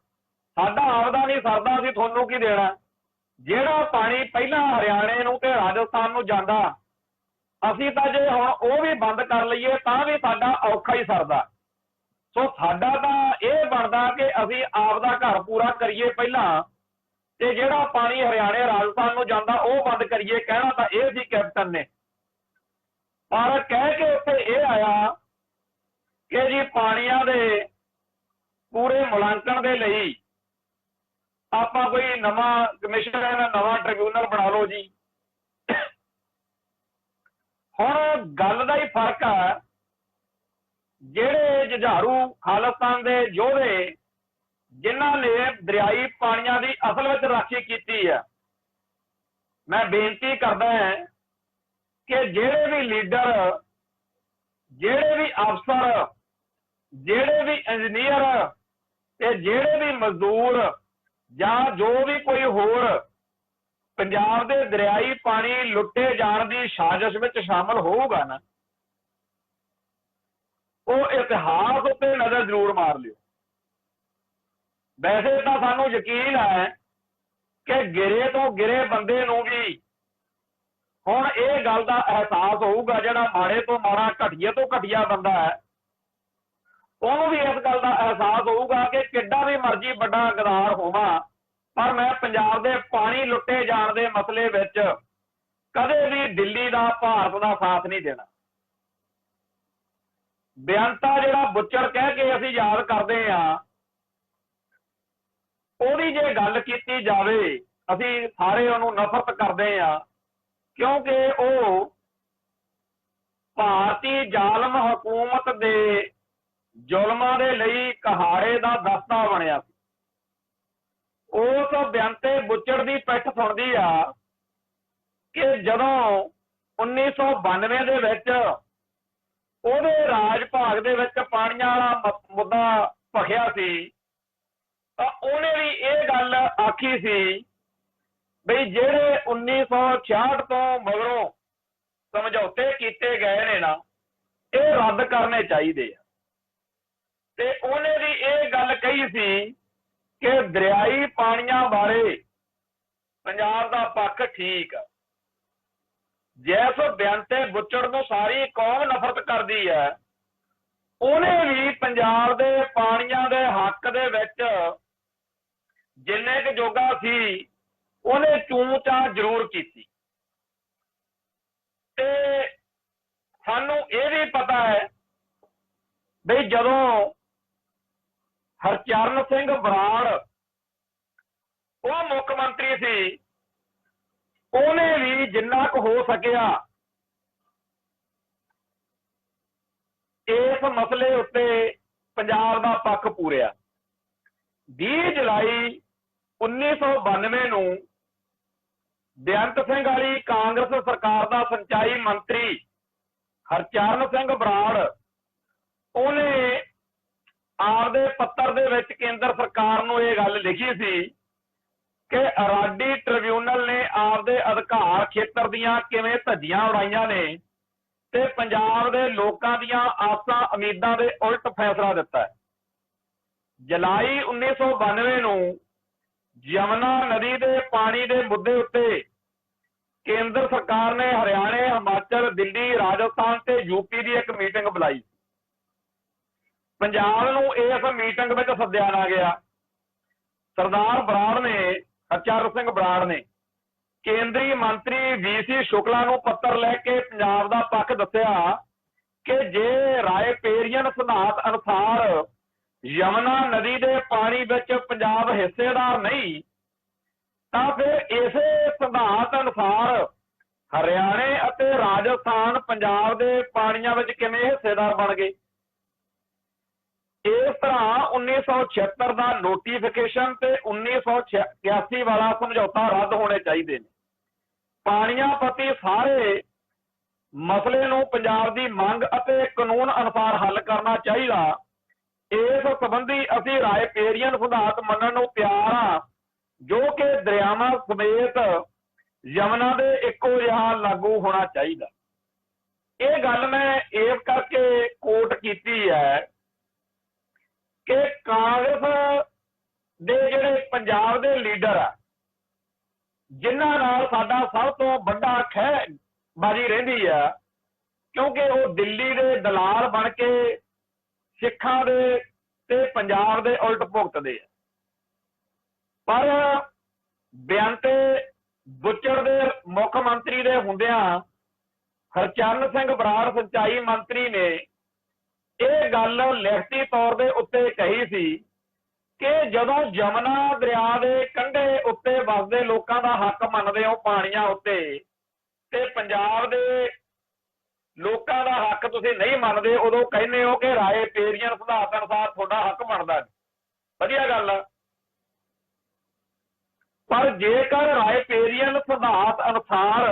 Speaker 1: ਸਾਡਾ ਆਪਦਾ ਨਹੀਂ ਸਰਦਾ, ਅਸੀਂ ਤੁਹਾਨੂੰ ਕੀ ਦੇਣਾ। ਜਿਹੜਾ ਪਾਣੀ ਪਹਿਲਾਂ ਹਰਿਆਣੇ ਨੂੰ ਤੇ ਰਾਜਸਥਾਨ ਨੂੰ ਜਾਂਦਾ, ਅਸੀਂ ਤਾਂ ਜੇ ਹੁਣ ਉਹ ਵੀ ਬੰਦ ਕਰ ਲਈਏ ਤਾਂ ਵੀ ਸਾਡਾ ਔਖਾ ਹੀ ਸਰਦਾ। ਸੋ ਸਾਡਾ ਤਾਂ ਇਹ ਬਣਦਾ ਕਿ ਅਸੀਂ ਆਪ ਦਾ ਘਰ ਪੂਰਾ ਕਰੀਏ ਪਹਿਲਾਂ, ਤੇ ਜਿਹੜਾ ਪਾਣੀ ਹਰਿਆਣੇ ਰਾਜਸਥਾਨ ਨੂੰ ਜਾਂਦਾ ਉਹ ਬੰਦ ਕਰੀਏ। ਕਹਿਣਾ ਤਾਂ ਇਹ ਸੀ ਕੈਪਟਨ ਨੇ, ਪਰ ਕਹਿ ਕੇ ਉੱਥੇ ਇਹ ਆਇਆ ਕਿ ਜੀ ਪਾਣੀਆਂ ਦੇ ਪੂਰੇ ਮੁਲਾਂਕਣ ਦੇ ਲਈ ਆਪਾਂ ਕੋਈ ਨਵਾਂ ਕਮਿਸ਼ਨ, ਨਵਾਂ ਟ੍ਰਿਬਿਊਨਲ ਬਣਾ ਲਓ ਜੀ। ਹੁਣ ਗੱਲ ਦਾ ਹੀ ਫਰਕ ਆ, ਜਿਹੜੇ ਜੁਝਾਰੂ ਖਾਲਿਸਤਾਨ ਦੇ ਯੋਧੇ ਜਿਨ੍ਹਾਂ ਨੇ ਦਰਿਆਈ ਪਾਣੀਆਂ ਦੀ ਅਸਲ ਵਿੱਚ ਰਾਖੀ ਕੀਤੀ ਹੈ, ਮੈਂ ਬੇਨਤੀ ਕਰਦਾ ਹਾਂ ਕਿ ਜਿਹੜੇ ਵੀ ਲੀਡਰ, ਜਿਹੜੇ ਵੀ ਅਫਸਰ, ਜਿਹੜੇ ਵੀ ਇੰਜੀਨੀਅਰ ਤੇ ਜਿਹੜੇ ਵੀ ਮਜ਼ਦੂਰ ਜਾਂ ਜੋ ਵੀ ਕੋਈ ਹੋਰ ਪੰਜਾਬ ਦੇ ਦਰਿਆਈ ਪਾਣੀ ਲੁੱਟੇ ਜਾਣ ਦੀ ਸਾਜ਼ਿਸ਼ ਵਿੱਚ ਸ਼ਾਮਲ ਹੋਊਗਾ ਨਾ, ਉਹ ਇਤਿਹਾਸ ਉੱਤੇ ਨਜ਼ਰ ਜ਼ਰੂਰ ਮਾਰ ਲਿਓ। ਵੈਸੇ ਤਾਂ ਸਾਨੂੰ ਯਕੀਨ ਹੈ ਕਿ ਗਿਰੇ ਤੋਂ ਗਿਰੇ ਬੰਦੇ ਨੂੰ ਵੀ ਹੁਣ ਇਹ ਗੱਲ ਦਾ ਅਹਿਸਾਸ ਹੋਊਗਾ, ਜਿਹੜਾ ਮਾੜੇ ਤੋਂ ਮਾੜਾ, ਘਟੀਏ ਤੋਂ ਘਟੀਆ ਬੰਦਾ ਹੈ, ਉਹਨੂੰ ਵੀ ਇਸ ਗੱਲ ਦਾ ਅਹਿਸਾਸ ਹੋਊਗਾ ਕਿ ਕਿੱਡਾ ਵੀ ਮਰਜ਼ੀ ਵੱਡਾ ਗਦਾਰ ਹੋਵਾਂ, ਪਰ ਮੈਂ ਪੰਜਾਬ ਦੇ ਪਾਣੀ ਲੁੱਟੇ ਜਾਣ ਦੇ ਮਸਲੇ ਵਿੱਚ ਕਦੇ ਵੀ ਦਿੱਲੀ ਦਾ, ਭਾਰਤ ਦਾ ਸਾਥ ਨਹੀਂ ਦੇਣਾ। ਬੇਅੰਤਾ ਜਿਹੜਾ ਬੁੱਚੜ ਕਹਿ ਕੇ ਅਸੀਂ ਯਾਦ ਕਰਦੇ ਹਾਂ, ਉਹਦੀ ਜੇ ਗੱਲ ਕੀਤੀ ਜਾਵੇ ਅਸੀਂ ਸਾਰੇ ਉਹਨੂੰ ਨਫ਼ਰਤ ਕਰਦੇ ਹਾਂ, ਕਿਉਂਕਿ ਉਹ ਭਾਰਤੀ ਜ਼ਾਲਮ ਹਕੂਮਤ ਦੇ ਜ਼ੁਲਮਾਂ ਦੇ ਲਈ ਕਹਾੜੇ ਦਾ ਦਸਤਾ ਬਣਿਆ ਸੀ। ਉਸ ਬੇਅੰਤੇ ਬੁੱਚੜ ਦੀ ਪਿੱਠ ਸੁਣਦੀ ਆ ਕਿ ਜਦੋਂ 1992 ਦੇ ਵਿੱਚ ਉਹਦੇ ਰਾਜ ਭਾਗ ਦੇ ਵਿੱਚ ਪਾਣੀਆਂ ਵਾਲਾ ਮੁੱਦਾ ਭਖਿਆ ਸੀ, ਤਾਂ ਉਹਨੇ ਵੀ ਇਹ ਗੱਲ ਆਖੀ ਸੀ ਬਈ ਜਿਹੜੇ 1966 ਤੋਂ ਮਗਰੋਂ ਸਮਝੌਤੇ ਕੀਤੇ ਗਏ ਨੇ ਨਾ, ਇਹ ਰੱਦ ਕਰਨੇ ਚਾਹੀਦੇ ਆ। ਤੇ ਉਹਨੇ ਵੀ ਇਹ ਗੱਲ ਕਹੀ ਸੀ ਕਿ ਦਰਿਆਈ ਪਾਣੀਆਂ ਬਾਰੇ ਪੰਜਾਬ ਦਾ ਪੱਖ ਠੀਕ ਆ। ਜਿਸ ਬੇਅੰਤੇ ਬੁੱਚੜ ਨੂੰ ਸਾਰੀ ਕੌਮ ਨਫ਼ਰਤ ਕਰਦੀ ਹੈ, ਉਹਨੇ ਵੀ ਪੰਜਾਬ ਦੇ ਪਾਣੀਆਂ ਦੇ ਹੱਕ ਦੇ ਵਿੱਚ ਜਿੰਨੇ ਕੁ ਜੋਗਾ ਸੀ ਉਹਨੇ ਚੂੰ ਚਾਂ ਜ਼ਰੂਰ ਕੀਤੀ। ਤੇ ਸਾਨੂੰ ਇਹ ਵੀ ਪਤਾ ਹੈ ਬਈ ਜਦੋਂ ਹਰਚਰਨ ਸਿੰਘ ਬਰਾੜ ਉਹ ਮੁੱਖ ਮੰਤਰੀ ਸੀ, ਉਹਨੇ ਵੀ ਜਿੰਨਾ ਕੁ ਹੋ ਸਕਿਆ ਇਸ ਮਸਲੇ ਉੱਤੇ ਪੰਜਾਬ ਦਾ ਪੱਖ ਪੂਰਿਆ। 20 ਜੁਲਾਈ 1992 ਨੂੰ ਬੇਅੰਤ ਸਿੰਘ ਵਾਲੀ ਕਾਂਗਰਸ ਸਰਕਾਰ ਦਾ ਸਿੰਚਾਈ ਮੰਤਰੀ ਹਰਚਰਨ ਸਿੰਘ ਬਰਾੜ, ਉਹਨੇ ਆਪਦੇ ਪੱਤਰ ਦੇ ਵਿੱਚ ਕੇਂਦਰ ਸਰਕਾਰ ਨੂੰ ਇਹ ਗੱਲ ਲਿਖੀ ਸੀ ਕਿ ਅਰਾਡੀ ਟ੍ਰਿਬਿਊਨਲ ਨੇ ਆਪਦੇ ਅਧਿਕਾਰ ਖੇਤਰ ਦੀਆਂ ਕਿਵੇਂ ਧੱਜੀਆਂ ਉਡਾਈਆਂ ਨੇ ਤੇ ਪੰਜਾਬ ਦੇ ਲੋਕਾਂ ਦੀਆਂ ਆਸਾਂ ਉਮੀਦਾਂ ਦੇ ਉਲਟ ਫੈਸਲਾ ਦਿੱਤਾ ਹੈ। ਜੁਲਾਈ 1992 ਨੂੰ ਯਮੁਨਾ ਨਦੀ ਦੇ ਪਾਣੀ ਦੇ ਮੁੱਦੇ ਉੱਤੇ ਕੇਂਦਰ ਸਰਕਾਰ ਨੇ ਹਰਿਆਣੇ, ਹਿਮਾਚਲ, ਦਿੱਲੀ, ਰਾਜਸਥਾਨ ਤੇ ਯੂਪੀ ਦੀ ਇੱਕ ਮੀਟਿੰਗ ਬੁਲਾਈ। ਪੰਜਾਬ ਨੂੰ ਇਸ ਮੀਟਿੰਗ ਵਿੱਚ ਸੱਦਿਆ ਨਾ ਗਿਆ। ਸਰਦਾਰ ਬਰਾੜ ਨੇ, ਹਰਚਰਨ ਸਿੰਘ ਬਰਾੜ ਨੇ ਕੇਂਦਰੀ ਮੰਤਰੀ VC ਸ਼ੁਕਲਾ ਨੂੰ ਪੱਤਰ ਲੈ ਕੇ ਪੰਜਾਬ ਦਾ ਪੱਖ ਦੱਸਿਆ ਕਿ ਜੇ ਰਾਏਪੇਰੀਅਨ ਸਿਧਾਂਤ ਅਨੁਸਾਰ ਯਮੁਨਾ ਨਦੀ ਦੇ ਪਾਣੀ ਵਿੱਚ ਪੰਜਾਬ ਹਿੱਸੇਦਾਰ ਨਹੀਂ, ਤਾਂ ਫਿਰ ਇਸੇ ਸਿਧਾਂਤ ਅਨੁਸਾਰ ਹਰਿਆਣੇ ਅਤੇ ਰਾਜਸਥਾਨ ਪੰਜਾਬ ਦੇ ਪਾਣੀਆਂ ਵਿੱਚ ਕਿਵੇਂ ਹਿੱਸੇਦਾਰ ਬਣ ਗਏ। ਇਸ ਤਰ੍ਹਾਂ 1976 ਦਾ ਨੋਟੀਫਿਕੇਸ਼ਨ ਤੇ 1981 ਵਾਲਾ ਸਮਝੌਤਾ ਰੱਦ ਹੋਣੇ ਚਾਹੀਦੇ ਨੇ। ਪਾਣੀਆਂ ਪ੍ਰਤੀ ਸਾਰੇ ਮਸਲੇ ਨੂੰ ਪੰਜਾਬ ਦੀ ਮੰਗ ਅਤੇ ਕਾਨੂੰਨ ਅਨੁਸਾਰ ਹੱਲ ਕਰਨਾ ਚਾਹੀਦਾ। ਇਸ ਸੰਬੰਧੀ ਅਸੀਂ ਰਾਏਪੇਰੀਅਨ ਸਿਧਾਂਤ ਮੰਨਣ ਨੂੰ ਤਿਆਰ ਹਾਂ, ਜੋ ਕਿ ਦਰਿਆਵਾਂ ਸਮੇਤ ਯਮੁਨਾ ਦੇ ਇੱਕੋ ਜਿਹਾ ਲਾਗੂ ਹੋਣਾ ਚਾਹੀਦਾ। ਇਹ ਗੱਲ ਮੈਂ ਇਸ ਕਰਕੇ ਕੋਟ ਕੀਤੀ ਹੈ ਕਿ ਕਾਂਗਰਸ ਦੇ ਜਿਹੜੇ ਪੰਜਾਬ ਦੇ ਲੀਡਰ ਆ, ਜਿਨ੍ਹਾਂ ਨਾਲ ਸਾਡਾ ਸਭ ਤੋਂ ਵੱਡਾ ਖਹਿਬਾਜ਼ੀ ਰਹਿੰਦੀ ਆ, ਕਿਉਂਕਿ ਉਹ ਦਿੱਲੀ ਦੇ ਦਲਾਲ ਬਣ ਕੇ ਸਿੱਖਾਂ ਦੇ ਤੇ ਪੰਜਾਬ ਦੇ ਉਲਟ ਭੁਗਤਦੇ ਆ। ਪਰ ਬੇਅੰਤ ਬੁੱਚੜ ਦੇ ਮੁੱਖ ਮੰਤਰੀ ਦੇ ਹੁੰਦਿਆਂ ਹਰਚਰਨ ਸਿੰਘ ਬਰਾੜ ਸਿੰਚਾਈ ਮੰਤਰੀ ਨੇ ਇਹ ਗੱਲ ਲਿਖਤੀ ਤੌਰ ਦੇ ਉੱਤੇ ਕਹੀ ਸੀ ਕਿ ਜਦੋਂ ਯਮੁਨਾ ਦਰਿਆ ਦੇ ਕੰਢੇ ਉੱਤੇ ਵਸਦੇ ਲੋਕਾਂ ਦਾ ਹੱਕ ਮੰਨਦੇ ਹੋ ਪਾਣੀਆਂ ਉੱਤੇ, ਤੇ ਪੰਜਾਬ ਦੇ ਲੋਕਾਂ ਦਾ ਹੱਕ ਤੁਸੀਂ ਨਹੀਂ ਮੰਨਦੇ, ਉਦੋਂ ਕਹਿੰਦੇ ਹੋ ਕਿ ਰਾਏਪੇਰੀਅਨ ਸਿਧਾਂਤ ਅਨੁਸਾਰ ਤੁਹਾਡਾ ਹੱਕ ਬਣਦਾ। ਵਧੀਆ ਗੱਲ ਆ, ਪਰ ਜੇਕਰ ਰਾਏਪੇਰੀਅਨ ਸਿਧਾਂਤ ਅਨੁਸਾਰ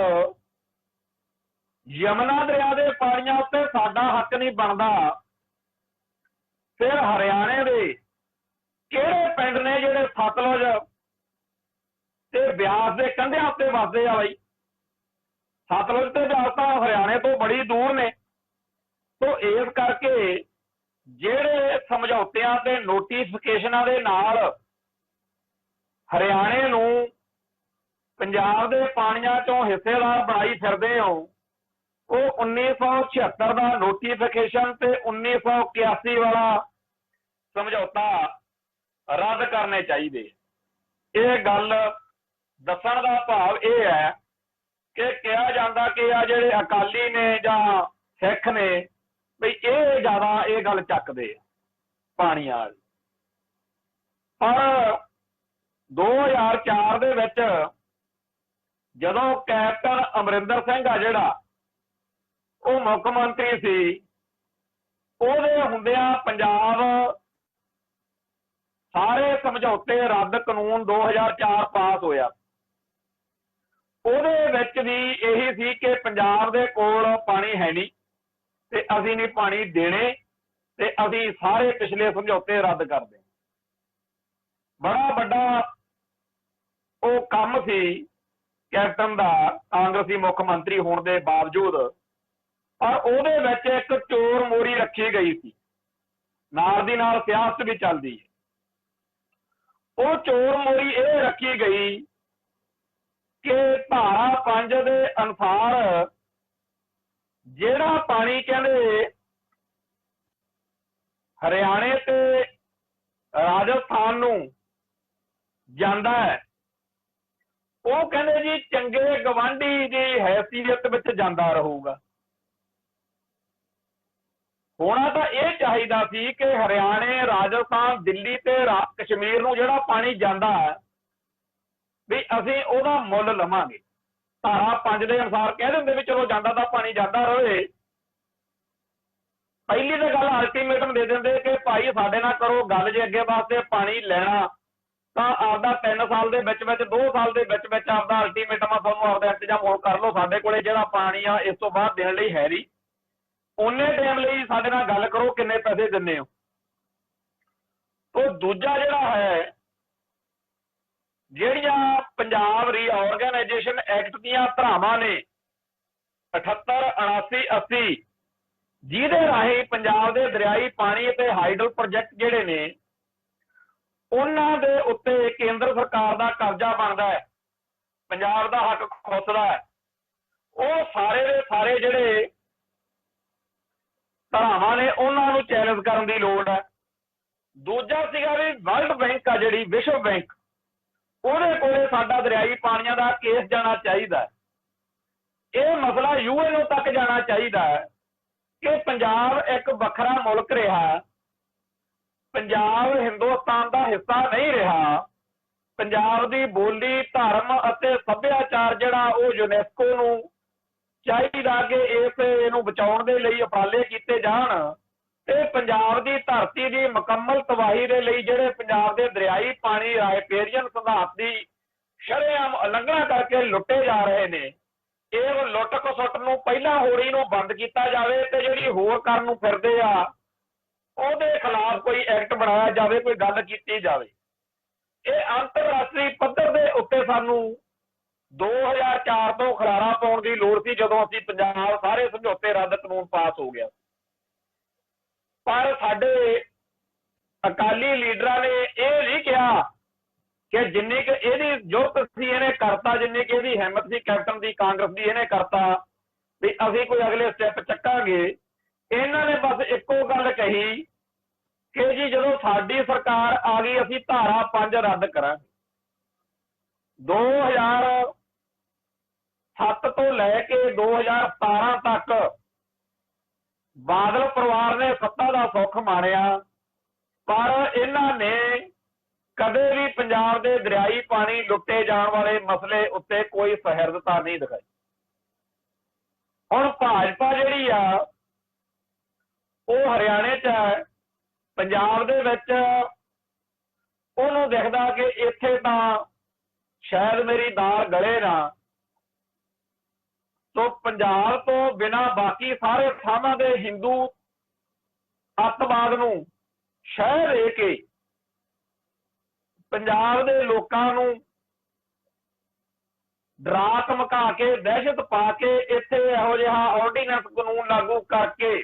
Speaker 1: ਯਮੁਨਾ ਦਰਿਆ ਦੇ ਪਾਣੀਆਂ ਉੱਤੇ ਸਾਡਾ ਹੱਕ ਨਹੀਂ ਬਣਦਾ, ਫਿਰ ਹਰਿਆਣੇ ਦੇ ਕਿਹੜੇ ਪਿੰਡ ਨੇ ਜਿਹੜੇ ਸਤਲੁਜ ਤੇ ਬਿਆਸ ਦੇ ਕੰਢਿਆਂ ਉੱਤੇ ਵਸਦੇ ਆ ਬਈ? ਸਤਲੁਜ ਤੇ ਬਿਆਸ ਤਾਂ ਹਰਿਆਣੇ ਤੋਂ ਬੜੀ ਦੂਰ ਨੇ। ਸੋ ਇਸ ਕਰਕੇ ਜਿਹੜੇ ਸਮਝੌਤਿਆਂ ਤੇ ਨੋਟੀਫਿਕੇਸ਼ਨਾਂ ਦੇ ਨਾਲ ਹਰਿਆਣੇ ਨੂੰ ਪੰਜਾਬ ਦੇ ਪਾਣੀਆਂ ਚੋਂ ਹਿੱਸੇਦਾਰ ਬਣਾਈ ਫਿਰਦੇ ਹੋ, ਉਹ 1976 ਦਾ ਨੋਟੀਫਿਕੇਸ਼ਨ ਤੇ 1981 ਵਾਲਾ ਸਮਝੌਤਾ ਰੱਦ ਕਰਨੇ ਚਾਹੀਦੇ। ਇਹ ਗੱਲ ਦੱਸਣ ਦਾ ਭਾਵ ਇਹ ਹੈ ਕਿ ਕਿਹਾ ਜਾਂਦਾ ਕਿ ਆ ਜਿਹੜੇ ਅਕਾਲੀ ਨੇ ਜਾਂ ਸਿੱਖ ਨੇ ਬਈ ਇਹ ਜ਼ਿਆਦਾ ਇਹ ਗੱਲ ਚੱਕਦੇ ਆ ਪਾਣੀਆਂ ਵਾਲੀ। ਪਰ 2004 ਦੇ ਵਿੱਚ ਜਦੋਂ ਕੈਪਟਨ ਅਮਰਿੰਦਰ ਸਿੰਘ ਆ ਜਿਹੜਾ ਉਹ ਮੁੱਖ ਮੰਤਰੀ ਸੀ, ਉਹਦੇ ਹੁੰਦਿਆਂ ਪੰਜਾਬ ਸਾਰੇ ਸਮਝੌਤੇ ਰੱਦ ਕਾਨੂੰਨ 2004 ਪਾਸ ਹੋਇਆ। ਉਹਦੇ ਵਿੱਚ ਵੀ ਇਹੀ ਸੀ ਕਿ ਪੰਜਾਬ ਦੇ ਕੋਲ ਪਾਣੀ ਹੈ ਨਹੀਂ ਤੇ ਅਸੀਂ ਨਹੀਂ ਪਾਣੀ ਦੇਣੇ ਤੇ ਅਸੀਂ ਸਾਰੇ ਪਿਛਲੇ ਸਮਝੌਤੇ ਰੱਦ ਕਰਦੇ। ਬੜਾ ਵੱਡਾ ਉਹ ਕੰਮ ਸੀ ਕੈਪਟਨ ਦਾ, ਕਾਂਗਰਸੀ ਮੁੱਖ ਮੰਤਰੀ ਹੋਣ ਦੇ ਬਾਵਜੂਦ। ਪਰ ਉਹਦੇ ਵਿੱਚ ਇੱਕ ਚੋਰ ਮੋਰੀ ਰੱਖੀ ਗਈ ਸੀ, ਨਾਲ ਦੀ ਨਾਲ ਸਿਆਸਤ ਵੀ ਚੱਲਦੀ ਹੈ। ਉਹ ਚੋਰ ਮੋਰੀ ਇਹ ਰੱਖੀ ਗਈ ਕਿ ਧਾਰਾ 5 ਦੇ ਅਨੁਸਾਰ ਜਿਹੜਾ ਪਾਣੀ ਕਹਿੰਦੇ ਹਰਿਆਣੇ ਤੇ ਰਾਜਸਥਾਨ ਨੂੰ ਜਾਂਦਾ ਹੈ, ਉਹ ਕਹਿੰਦੇ ਜੀ ਚੰਗੇ ਗਵਾਂਢੀ ਦੀ ਹੈਸੀਅਤ ਵਿੱਚ ਜਾਂਦਾ ਰਹੂਗਾ। ਹੋਣਾ ਤਾਂ ਇਹ ਚਾਹੀਦਾ ਸੀ ਕਿ ਹਰਿਆਣੇ, ਰਾਜਸਥਾਨ, ਦਿੱਲੀ ਤੇ ਕਸ਼ਮੀਰ ਨੂੰ ਜਿਹੜਾ ਪਾਣੀ ਜਾਂਦਾ ਹੈ ਵੀ ਅਸੀਂ ਉਹਦਾ ਮੁੱਲ ਲਵਾਂਗੇ। ਧਾਰਾ 5 ਦੇ ਅਨੁਸਾਰ ਕਹਿ ਦਿੰਦੇ ਵੀ ਚਲੋ ਜਾਂਦਾ ਤਾਂ ਪਾਣੀ ਜਾਂਦਾ ਰਹੇ। ਪਹਿਲੀ ਤਾਂ ਗੱਲ ਅਲਟੀਮੇਟਮ ਦੇ ਦਿੰਦੇ ਕਿ ਭਾਈ ਸਾਡੇ ਨਾਲ ਕਰੋ ਗੱਲ, ਜੇ ਅੱਗੇ ਵਾਸਤੇ ਪਾਣੀ ਲੈਣਾ ਤਾਂ ਆਪਦਾ 3 ਸਾਲ ਦੇ ਵਿੱਚ 2 ਸਾਲ ਦੇ ਵਿੱਚ ਆਪਦਾ ਅਲਟੀਮੇਟਮ ਆ ਤੁਹਾਨੂੰ ਆਪਦਾ ਇੰਤਜ਼ਾਮ ਹੋਰ ਕਰ ਲਓ। ਸਾਡੇ ਕੋਲੇ ਜਿਹੜਾ ਪਾਣੀ ਆ ਇਸ ਤੋਂ ਬਾਅਦ ਦੇਣ ਲਈ ਹੈ ਨਹੀਂ, ਉਹਨੇ ਟਾਈਮ ਲਈ ਸਾਡੇ ਨਾਲ ਗੱਲ ਕਰੋ, ਕਿੰਨੇ ਪੈਸੇ ਦਿੰਦੇ ਹੋ। ਉਹ ਦੂਜਾ ਜਿਹੜਾ ਹੈ, ਜਿਹੜੀਆਂ ਪੰਜਾਬ ਰੀਆਰਗੇਨਾਈਜੇਸ਼ਨ ਐਕਟ ਦੀਆਂ ਧਾਰਾਵਾਂ ਨੇ 78, 79, 80, ਜਿਹਦੇ ਰਾਹੀਂ ਪੰਜਾਬ ਦੇ ਦਰਿਆਈ ਪਾਣੀ ਅਤੇ ਹਾਈਡਲ ਪ੍ਰੋਜੈਕਟ ਜਿਹੜੇ ਨੇ ਉਹਨਾਂ ਦੇ ਉੱਤੇ ਕੇਂਦਰ ਸਰਕਾਰ ਦਾ ਕਬਜ਼ਾ ਬਣਦਾ ਹੈ, ਪੰਜਾਬ ਦਾ ਹੱਕ ਖੁੱਸਦਾ ਹੈ। ਉਹ ਸਾਰੇ ਦੇ ਸਾਰੇ ਜਿਹੜੇ ਧਾਰਾਵਾਂ ਨੇ ਉਹਨਾਂ ਨੂੰ ਚੈਲੰਜ ਕਰਨ ਦੀ ਲੋੜ ਹੈ। ਦੂਜਾ ਸੀਗਾ ਵੀ ਵਰਲਡ ਬੈਂਕ ਆ ਜਿਹੜੀ, ਵਿਸ਼ਵ ਬੈਂਕ, ਉਹਦੇ ਕੋਲੇ ਸਾਡਾ ਦਰਿਆਈ ਪਾਣੀਆਂ ਦਾ ਕੇਸ ਜਾਣਾ ਚਾਹੀਦਾ। ਇਹ ਮਸਲਾ UN ਤੱਕ ਜਾਣਾ ਚਾਹੀਦਾ ਹੈ ਕਿ ਪੰਜਾਬ ਇੱਕ ਵੱਖਰਾ ਮੁਲਕ ਰਿਹਾ, ਪੰਜਾਬ ਹਿੰਦੁਸਤਾਨ ਦਾ ਹਿੱਸਾ ਨਹੀਂ ਰਿਹਾ। ਪੰਜਾਬ ਦੀ ਬੋਲੀ, ਧਰਮ ਅਤੇ ਸੱਭਿਆਚਾਰ ਜਿਹੜਾ ਉਹ ਯੂਨੈਸਕੋ ਨੂੰ ਚਾਹੀਦਾ ਕਿ ਇਹਨੂੰ ਬਚਾਉਣ ਦੇ ਲਈ ਉਪਰਾਲੇ ਕੀਤੇ ਜਾਣ ਤੇ ਪੰਜਾਬ ਦੀ ਧਰਤੀ ਦੀ ਮੁਕੰਮਲ ਤਬਾਹੀ ਦੇ ਲਈ ਜਿਹੜੇ ਪੰਜਾਬ ਦੇ ਦਰਿਆਈ ਪਾਣੀ ਰਾਏਪੇਰੀਅਨ ਸਿਧਾਂਤ ਦੀ ਸ਼ਰੇਆਮ ਉਲੰਘਣਾ ਕਰਕੇ ਲੁੱਟੇ ਜਾ ਰਹੇ ਨੇ, ਇਹ ਲੁੱਟ ਖਸੁੱਟ ਨੂੰ ਪਹਿਲਾਂ ਹੋਰੀ ਨੂੰ ਬੰਦ ਕੀਤਾ ਜਾਵੇ ਤੇ ਜਿਹੜੀ ਹੋਰ ਕਰਨ ਨੂੰ ਫਿਰਦੇ ਆ ਉਹਦੇ ਖਿਲਾਫ ਕੋਈ ਐਕਟ ਬਣਾਇਆ ਜਾਵੇ, ਕੋਈ ਗੱਲ ਕੀਤੀ ਜਾਵੇ। ਇਹ ਅੰਤਰਰਾਸ਼ਟਰੀ ਪੱਧਰ ਦੇ ਉੱਤੇ ਸਾਨੂੰ 2004 ਤੋਂ ਖਲਾਰਾ ਪਾਉਣ ਦੀ ਲੋੜ ਸੀ ਜਦੋਂ ਅਸੀਂ ਪੰਜਾਬ ਸਾਰੇ ਸਮਝੌਤੇ ਰੱਦ ਕਾਨੂੰਨ ਪਾਸ ਹੋ ਗਿਆ। ਪਰ ਸਾਡੇ ਅਕਾਲੀ ਲੀਡਰਾਂ ਨੇ ਇਹ ਨਹੀਂ ਕਿਹਾ कि जिन्नी कि ਇਹਦੀ ਜ਼ਰੂਰਤ ਸੀ ਇਹਨੇ ਕਰਤਾ, ਜਿੰਨੀ ਕਿ ਇਹਦੀ ਹਿੰਮਤ ਸੀ ਕੈਪਟਨ ਦੀ ਕਾਂਗਰਸ ਦੀ ਇਹਨੇ ਕਰਤਾ ਵੀ ਅਸੀਂ ਕੋਈ ਅਗਲੇ ਸਟੈਪ ਚੱਕਾਂਗੇ। ਇਹਨਾਂ ਨੇ ਬਸ ਇੱਕੋ ਗੱਲ ਕਹੀ ਕਿ ਜੀ ਜਦੋਂ ਸਾਡੀ ਸਰਕਾਰ ਆ ਗਈ ਅਸੀਂ ਧਾਰਾ 5 ਰੱਦ ਕਰਾਂਗੇ। 2007 ਤੋਂ ਲੈ ਕੇ 2017 ਤੱਕ ਬਾਦਲ ਪਰਿਵਾਰ ਨੇ ਸੱਤਾ ਦਾ ਸੁੱਖ ਮਾਣਿਆ, ਪਰ ਇਹਨਾਂ ਨੇ ਕਦੇ ਵੀ ਪੰਜਾਬ ਦੇ ਦਰਿਆਈ ਪਾਣੀ ਲੁੱਟੇ ਜਾਣ ਵਾਲੇ ਮਸਲੇ ਉੱਤੇ ਕੋਈ ਸਹਿਰਦਤਾ ਨਹੀਂ ਦਿਖਾਈ। ਹੁਣ ਭਾਜਪਾ ਜਿਹੜੀ ਆ ਉਹ ਹਰਿਆਣੇ 'ਚ ਹੈ, ਪੰਜਾਬ ਦੇ ਵਿੱਚ ਉਹਨੂੰ ਦਿਖਦਾ ਕਿ ਇੱਥੇ ਤਾਂ ਸ਼ਾਇਦ ਮੇਰੀ ਦਾਲ ਗਲੇ ਨਾ, ਤੋਂ ਪੰਜਾਬ ਤੋਂ ਬਿਨਾਂ ਬਾਕੀ ਸਾਰੇ ਥਾਵਾਂ ਦੇ ਹਿੰਦੂ ਅੱਤਵਾਦ ਨੂੰ ਸ਼ਹਿ ਦੇ ਕੇ ਪੰਜਾਬ ਦੇ ਲੋਕਾਂ ਨੂੰ ਡਰਾ ਧਮਕਾ ਕੇ ਦਹਿਸ਼ਤ ਪਾ ਕੇ ਇੱਥੇ ਇਹੋ ਜਿਹਾ ਆਰਡੀਨੈਂਸ ਕਾਨੂੰਨ ਲਾਗੂ ਕਰਕੇ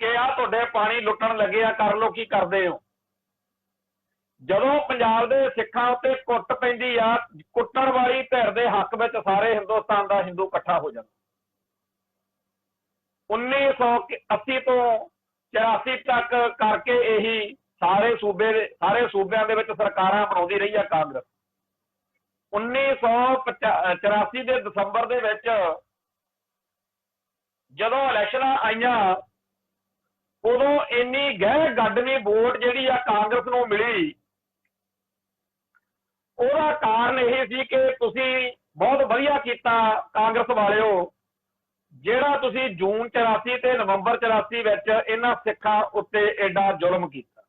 Speaker 1: ਕਿ ਆਹ ਤੁਹਾਡੇ ਪਾਣੀ ਲੁੱਟਣ ਲੱਗੇ ਆ, ਕਰ ਲੋ ਕੀ ਕਰਦੇ ਹੋ। ਜਦੋਂ ਪੰਜਾਬ ਦੇ ਸਿੱਖਾਂ ਉੱਤੇ ਕੁੱਟ ਪੈਂਦੀ ਆ, ਕੁੱਟਣ ਵਾਲੀ ਧਿਰ ਦੇ ਹੱਕ ਵਿੱਚ ਸਾਰੇ ਹਿੰਦੁਸਤਾਨ ਦਾ ਹਿੰਦੂ ਇਕੱਠਾ ਹੋ ਜਾਂਦਾ। 1980 ਤੋਂ 84 ਤੱਕ ਕਰਕੇ ਇਹੀ ਸਾਰੇ ਸੂਬਿਆਂ ਦੇ ਵਿੱਚ ਸਰਕਾਰਾਂ ਬਣਾਉਂਦੀ ਰਹੀ ਆ ਕਾਂਗਰਸ। 1984 ਦੇ ਦਸੰਬਰ ਦੇ ਵਿੱਚ ਜਦੋਂ ਇਲੈਕਸ਼ਨਾਂ ਆਈਆਂ, ਉਦੋਂ ਇੰਨੀ ਗਹਿ ਗੱਡਵੀਂ ਵੋਟ ਜਿਹੜੀ ਆ ਕਾਂਗਰਸ ਨੂੰ ਮਿਲੀ, ਉਹਦਾ ਕਾਰਨ ਇਹ ਸੀ ਕਿ ਤੁਸੀਂ ਬਹੁਤ ਵਧੀਆ ਕੀਤਾ ਕਾਂਗਰਸ ਵਾਲਿਓ, ਜਿਹੜਾ ਤੁਸੀਂ ਜੂਨ 84 ਤੇ ਨਵੰਬਰ 84 ਵਿੱਚ ਇਹਨਾਂ ਸਿੱਖਾਂ ਉੱਤੇ ਐਡਾ ਜ਼ੁਲਮ ਕੀਤਾ।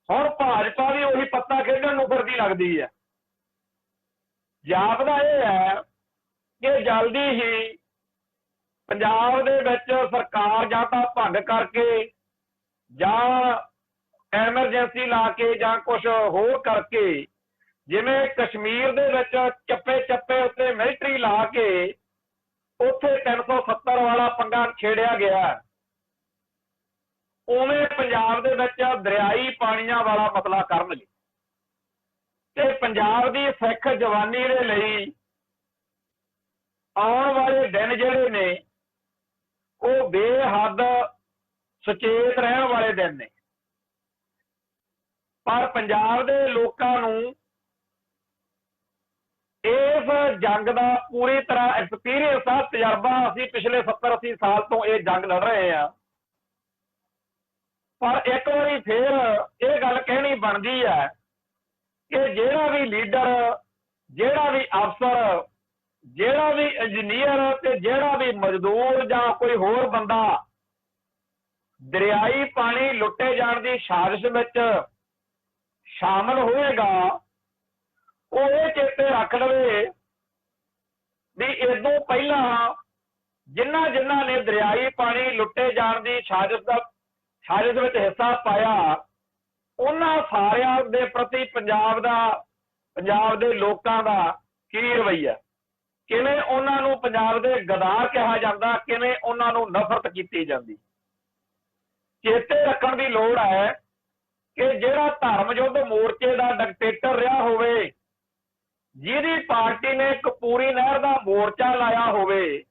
Speaker 1: ਹੁਣ ਭਾਜਪਾ ਵੀ ਉਹੀ ਪੱਤਾ ਖੇਡਣ ਨੂੰ ਫਿਰਦੀ ਲੱਗਦੀ ਹੈ। ਜਾਪਦਾ ਇਹ ਹੈ ਕਿ ਜਲਦੀ ਹੀ ਪੰਜਾਬ ਦੇ ਵਿੱਚ ਸਰਕਾਰ ਜਾਂ ਤਾਂ ਭੰਗ ਕਰਕੇ ਜਾਂ ਐਮਰਜੈਂਸੀ ਲਾ ਕੇ ਜਾਂ ਕੁਝ ਹੋਰ ਕਰਕੇ, ਜਿਵੇਂ ਕਸ਼ਮੀਰ ਦੇ ਵਿੱਚ ਚੱਪੇ ਚੱਪੇ ਉੱਤੇ ਮਿਲਟਰੀ ਲਾ ਕੇ ਉੱਥੇ 370 ਵਾਲਾ ਪੰਗਾ ਛੇੜਿਆ ਗਿਆ, ਉਵੇਂ ਪੰਜਾਬ ਦੇ ਵਿੱਚ ਦਰਿਆਈ ਪਾਣੀਆਂ ਵਾਲਾ ਮਸਲਾ ਕਰਨਗੇ ਤੇ ਪੰਜਾਬ ਦੀ ਸਿੱਖ ਜਵਾਨੀ ਦੇ ਲਈ ਆਉਣ ਵਾਲੇ ਦਿਨ ਜਿਹੜੇ ਨੇ ਉਹ ਬੇਹੱਦ ਸੁਚੇਤ ਰਹਿਣ ਵਾਲੇ ਦਿਨ ਨੇ। ਪਰ ਪੰਜਾਬ ਦੇ ਲੋਕਾਂ ਨੂੰ ਇਸ ਜੰਗ ਦਾ ਪੂਰੀ ਤਰ੍ਹਾਂ ਐਕਸਪੀਰੀਅੰਸ ਆ, ਤਜਰਬਾ। ਅਸੀਂ ਪਿਛਲੇ 70-80 ਸਾਲ ਤੋਂ ਇਹ ਜੰਗ ਲੜ ਰਹੇ ਆ, ਪਰ ਇੱਕ ਵਾਰੀ ਫੇਰ ਇਹ ਗੱਲ ਕਹਿਣੀ ਬਣਦੀ ਹੈ ਕਿ ਜਿਹੜਾ ਵੀ ਲੀਡਰ, ਜਿਹੜਾ ਵੀ ਅਫਸਰ, ਜਿਹੜਾ ਵੀ ਇੰਜੀਨੀਅਰ ਤੇ ਜਿਹੜਾ ਵੀ ਮਜ਼ਦੂਰ ਜਾਂ ਕੋਈ ਹੋਰ ਬੰਦਾ ਦਰਿਆਈ ਪਾਣੀ ਲੁੱਟੇ ਜਾਣ ਦੀ ਸਾਜ਼ਿਸ਼ ਵਿੱਚ ਸ਼ਾਮਲ ਹੋਏਗਾ, ਉਹ ਇਹ ਚੇਤੇ ਰੱਖ ਲਵੇ ਵੀ ਇਦੋਂ ਪਹਿਲਾਂ ਜਿਨ੍ਹਾਂ ਨੇ ਦਰਿਆਈ ਪਾਣੀ ਲੁੱਟੇ ਜਾਣ ਦੀ ਸਾਜ਼ਿਸ਼ ਵਿੱਚ ਹਿੱਸਾ ਪਾਇਆ, ਉਹਨਾਂ ਸਾਰਿਆਂ ਦੇ ਪ੍ਰਤੀ ਪੰਜਾਬ ਦੇ ਲੋਕਾਂ ਦਾ ਕੀ ਰਵੱਈਆ, ਕਿਵੇਂ ਉਹਨਾਂ ਨੂੰ ਪੰਜਾਬ ਦੇ ਗਦਾਰ ਕਿਹਾ ਜਾਂਦਾ, ਕਿਵੇਂ ਉਹਨਾਂ ਨੂੰ ਨਫ਼ਰਤ ਕੀਤੀ ਜਾਂਦੀ। ਚੇਤੇ ਰੱਖਣ ਦੀ ਲੋੜ ਹੈ ਕਿ ਜਿਹੜਾ ਧਰਮ ਯੁੱਧ ਮੋਰਚੇ ਦਾ ਡਿਕਟੇਟਰ ਰਿਹਾ ਹੋਵੇ, ਜਿਹਦੀ ਪਾਰਟੀ ਨੇ ਕਪੂਰੀ ਨਹਿਰ ਦਾ ਮੋਰਚਾ ਲਾਇਆ ਹੋਵੇ,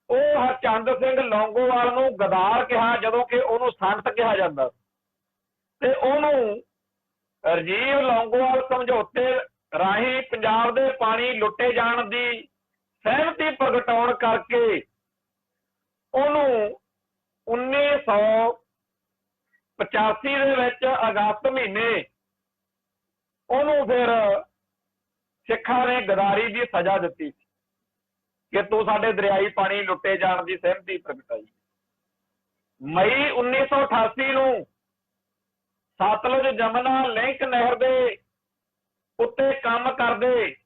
Speaker 1: ਉਹ ਹਰਚੰਦ ਸਿੰਘ ਲੌਂਗੋਵਾਲ ਨੂੰ ਗਦਾਰ ਕਿਹਾ ਜਦੋਂ ਕਿ ਉਹਨੂੰ ਸੰਤ ਕਿਹਾ ਜਾਂਦਾ, ਤੇ ਉਹਨੂੰ ਰਾਜੀਵ ਲੌਂਗੋਵਾਲ ਸਮਝੌਤੇ ਰਾਹੀਂ ਪੰਜਾਬ ਦੇ ਪਾਣੀ ਲੁੱਟੇ ਜਾਣ ਦੀ ਸਹਿਮਤੀ ਪ੍ਰਗਟਾਉਣ ਕਰਕੇ ਉਹਨੂੰ 1985 ਦੇ ਵਿੱਚ ਅਗਸਤ ਮਹੀਨੇ ਉਹਨੂੰ ਫਿਰ ਸਿੱਖਾਂ ਨੇ ਗਦਾਰੀ ਦੀ ਸਜ਼ਾ ਦਿੱਤੀ ਸੀ ਕਿ ਤੂੰ ਸਾਡੇ ਦਰਿਆਈ ਪਾਣੀ ਲੁੱਟੇ ਜਾਣ ਦੀ ਸਹਿਮਤੀ ਪ੍ਰਗਟਾਈ। ਮਈ 1988 ਨੂੰ ਸਤਲੁਜ ਜਮਨਾ ਲਿੰਕ ਨਹਿਰ ਦੇ ਉੱਤੇ ਕੰਮ ਕਰਦੇ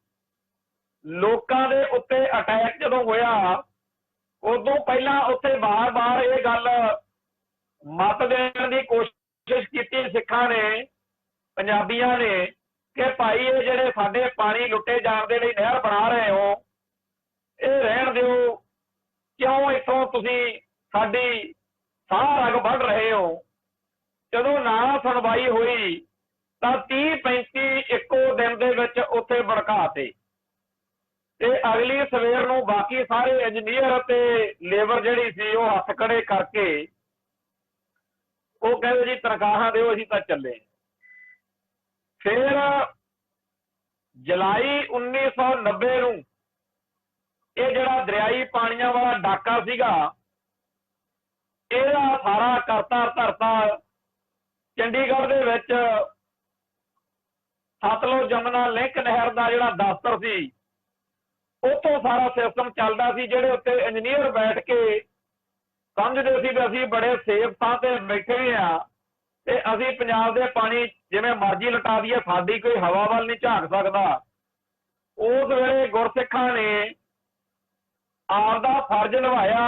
Speaker 1: ਲੋਕਾਂ ਦੇ ਉੱਤੇ ਅਟੈਕ ਜਦੋਂ ਹੋਇਆ, ਉਦੋਂ ਪਹਿਲਾਂ ਉੱਥੇ ਬਾਰ-ਬਾਰ ਇਹ ਗੱਲ ਮਤ ਦੇਣ ਦੀ ਕੋਸ਼ਿਸ਼ ਕੀਤੀ ਸਿੱਖਾਂ ਨੇ, ਪੰਜਾਬੀਆਂ ਨੇ, ਕਿ ਭਾਈ ਇਹ ਜਿਹੜੇ ਸਾਡੇ ਪਾਣੀ ਲੁੱਟੇ ਜਾਣ ਦੇ ਲਈ ਨਹਿਰ ਬਣਾ ਰਹੇ ਹੋ, ਇਹ ਰਹਿਣ ਦਿਓ, ਕਿਉਂ ਇੱਥੋਂ ਤੁਸੀਂ ਸਾਡੀ ਸਾਹ ਰਗ ਵੱਢ ਰਹੇ ਹੋ। ਜਦੋਂ ਨਾ ਸੁਣਵਾਈ ਹੋਈ ਤਾਂ 30-35 ਇੱਕੋ ਦਿਨ ਦੇ ਵਿੱਚ ਉੱਥੇ ਭੜਕਾਤੇ ਤੇ ਅਗਲੀ ਸਵੇਰ ਨੂੰ ਬਾਕੀ ਸਾਰੇ ਇੰਜੀਨੀਅਰ ਤੇ ਲੇਬਰ ਜਿਹੜੀ ਸੀ ਉਹ ਹੱਥ ਖੜੇ ਕਰਕੇ ਉਹ ਕਹਿੰਦੇ ਜੀ ਤਨਖਾਹਾਂ ਦਿਓ, ਅਸੀਂ ਤਾਂ ਚੱਲੇ। ਫਿਰ ਜੁਲਾਈ 1990 ਨੂੰ ਇਹ ਜਿਹੜਾ ਦਰਿਆਈ ਪਾਣੀਆਂ ਵਾਲਾ ਡਾਕਾ ਸੀਗਾ, ਇਹਦਾ ਸਾਰਾ ਕਰਤਾ ਧਰਤਾ ਚੰਡੀਗੜ੍ਹ ਦੇ ਵਿੱਚ ਸਤਲੁਜ ਜਮਨਾ ਲਿੰਕ ਨਹਿਰ ਦਾ ਜਿਹੜਾ ਦਫ਼ਤਰ ਸੀ, ਉੱਥੋਂ ਸਾਰਾ ਸਿਸਟਮ ਚੱਲਦਾ ਸੀ, ਜਿਹੜੇ ਉੱਤੇ ਇੰਜੀਨੀਅਰ ਬੈਠ ਕੇ ਸਮਝਦੇ ਸੀ ਵੀ ਅਸੀਂ ਬੜੇ ਸੇਫ ਥਾਂ ਤੇ ਬੈਠੇ ਆ ਤੇ ਅਸੀਂ ਪੰਜਾਬ ਦੇ ਪਾਣੀ ਜਿਵੇਂ ਮਰਜ਼ੀ ਲਟਾ ਦਈਏ, ਸਾਡੀ ਕੋਈ ਹਵਾ ਵੱਲ ਨਹੀਂ ਝਾਕ ਸਕਦਾ। ਉਸ ਵੇਲੇ ਗੁਰਸਿੱਖਾਂ ਨੇ ਆਪਦਾ ਫਰਜ਼ ਨਿਭਾਇਆ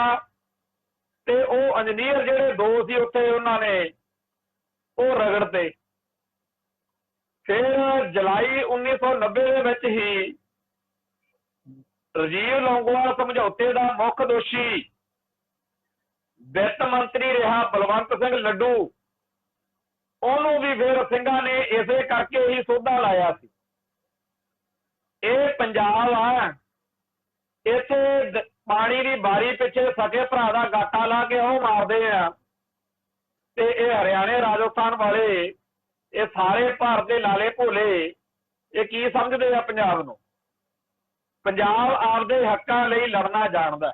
Speaker 1: ਤੇ ਉਹ ਇੰਜੀਨੀਅਰ ਜਿਹੜੇ ਦੋ ਸੀ ਉੱਥੇ ਉਹਨਾਂ ਨੇ ਉਹ ਰਗੜਤੇ। ਫਿਰ ਜੁਲਾਈ 1990 ਦੇ ਵਿੱਚ ਹੀ ਰਾਜੀਵ ਲੌਂਗੋਵਾਲ ਸਮਝੌਤੇ ਦਾ ਮੁੱਖ ਦੋਸ਼ੀ ਵਿੱਤ ਮੰਤਰੀ ਰਿਹਾ ਬਲਵੰਤ ਸਿੰਘ ਲੱਡੂ, ਉਹਨੂੰ ਵੀ ਫਿਰ ਸਿੰਘਾਂ ਨੇ ਇਸੇ ਕਰਕੇ ਹੀ ਸੋਧਾ ਲਾਇਆ ਸੀ। ਇਹ ਪੰਜਾਬ ਆ, ਇੱਥੇ ਪਾਣੀ ਦੀ ਬਾਰੀ ਪਿੱਛੇ ਸਕੇ ਭਰਾ ਦਾ ਗਾਟਾ ਲਾ ਕੇ ਉਹ ਮਾਰਦੇ ਆ ਤੇ ਇਹ ਹਰਿਆਣੇ ਰਾਜਸਥਾਨ ਵਾਲੇ ਇਹ ਸਾਰੇ ਭਾਰਤ ਦੇ ਲਾਲੇ ਭੋਲੇ ਇਹ ਕੀ ਸਮਝਦੇ ਆ ਪੰਜਾਬ ਨੂੰ? ਪੰਜਾਬ ਆਪਦੇ ਹੱਕਾਂ ਲਈ ਲੜਨਾ ਜਾਣਦਾ।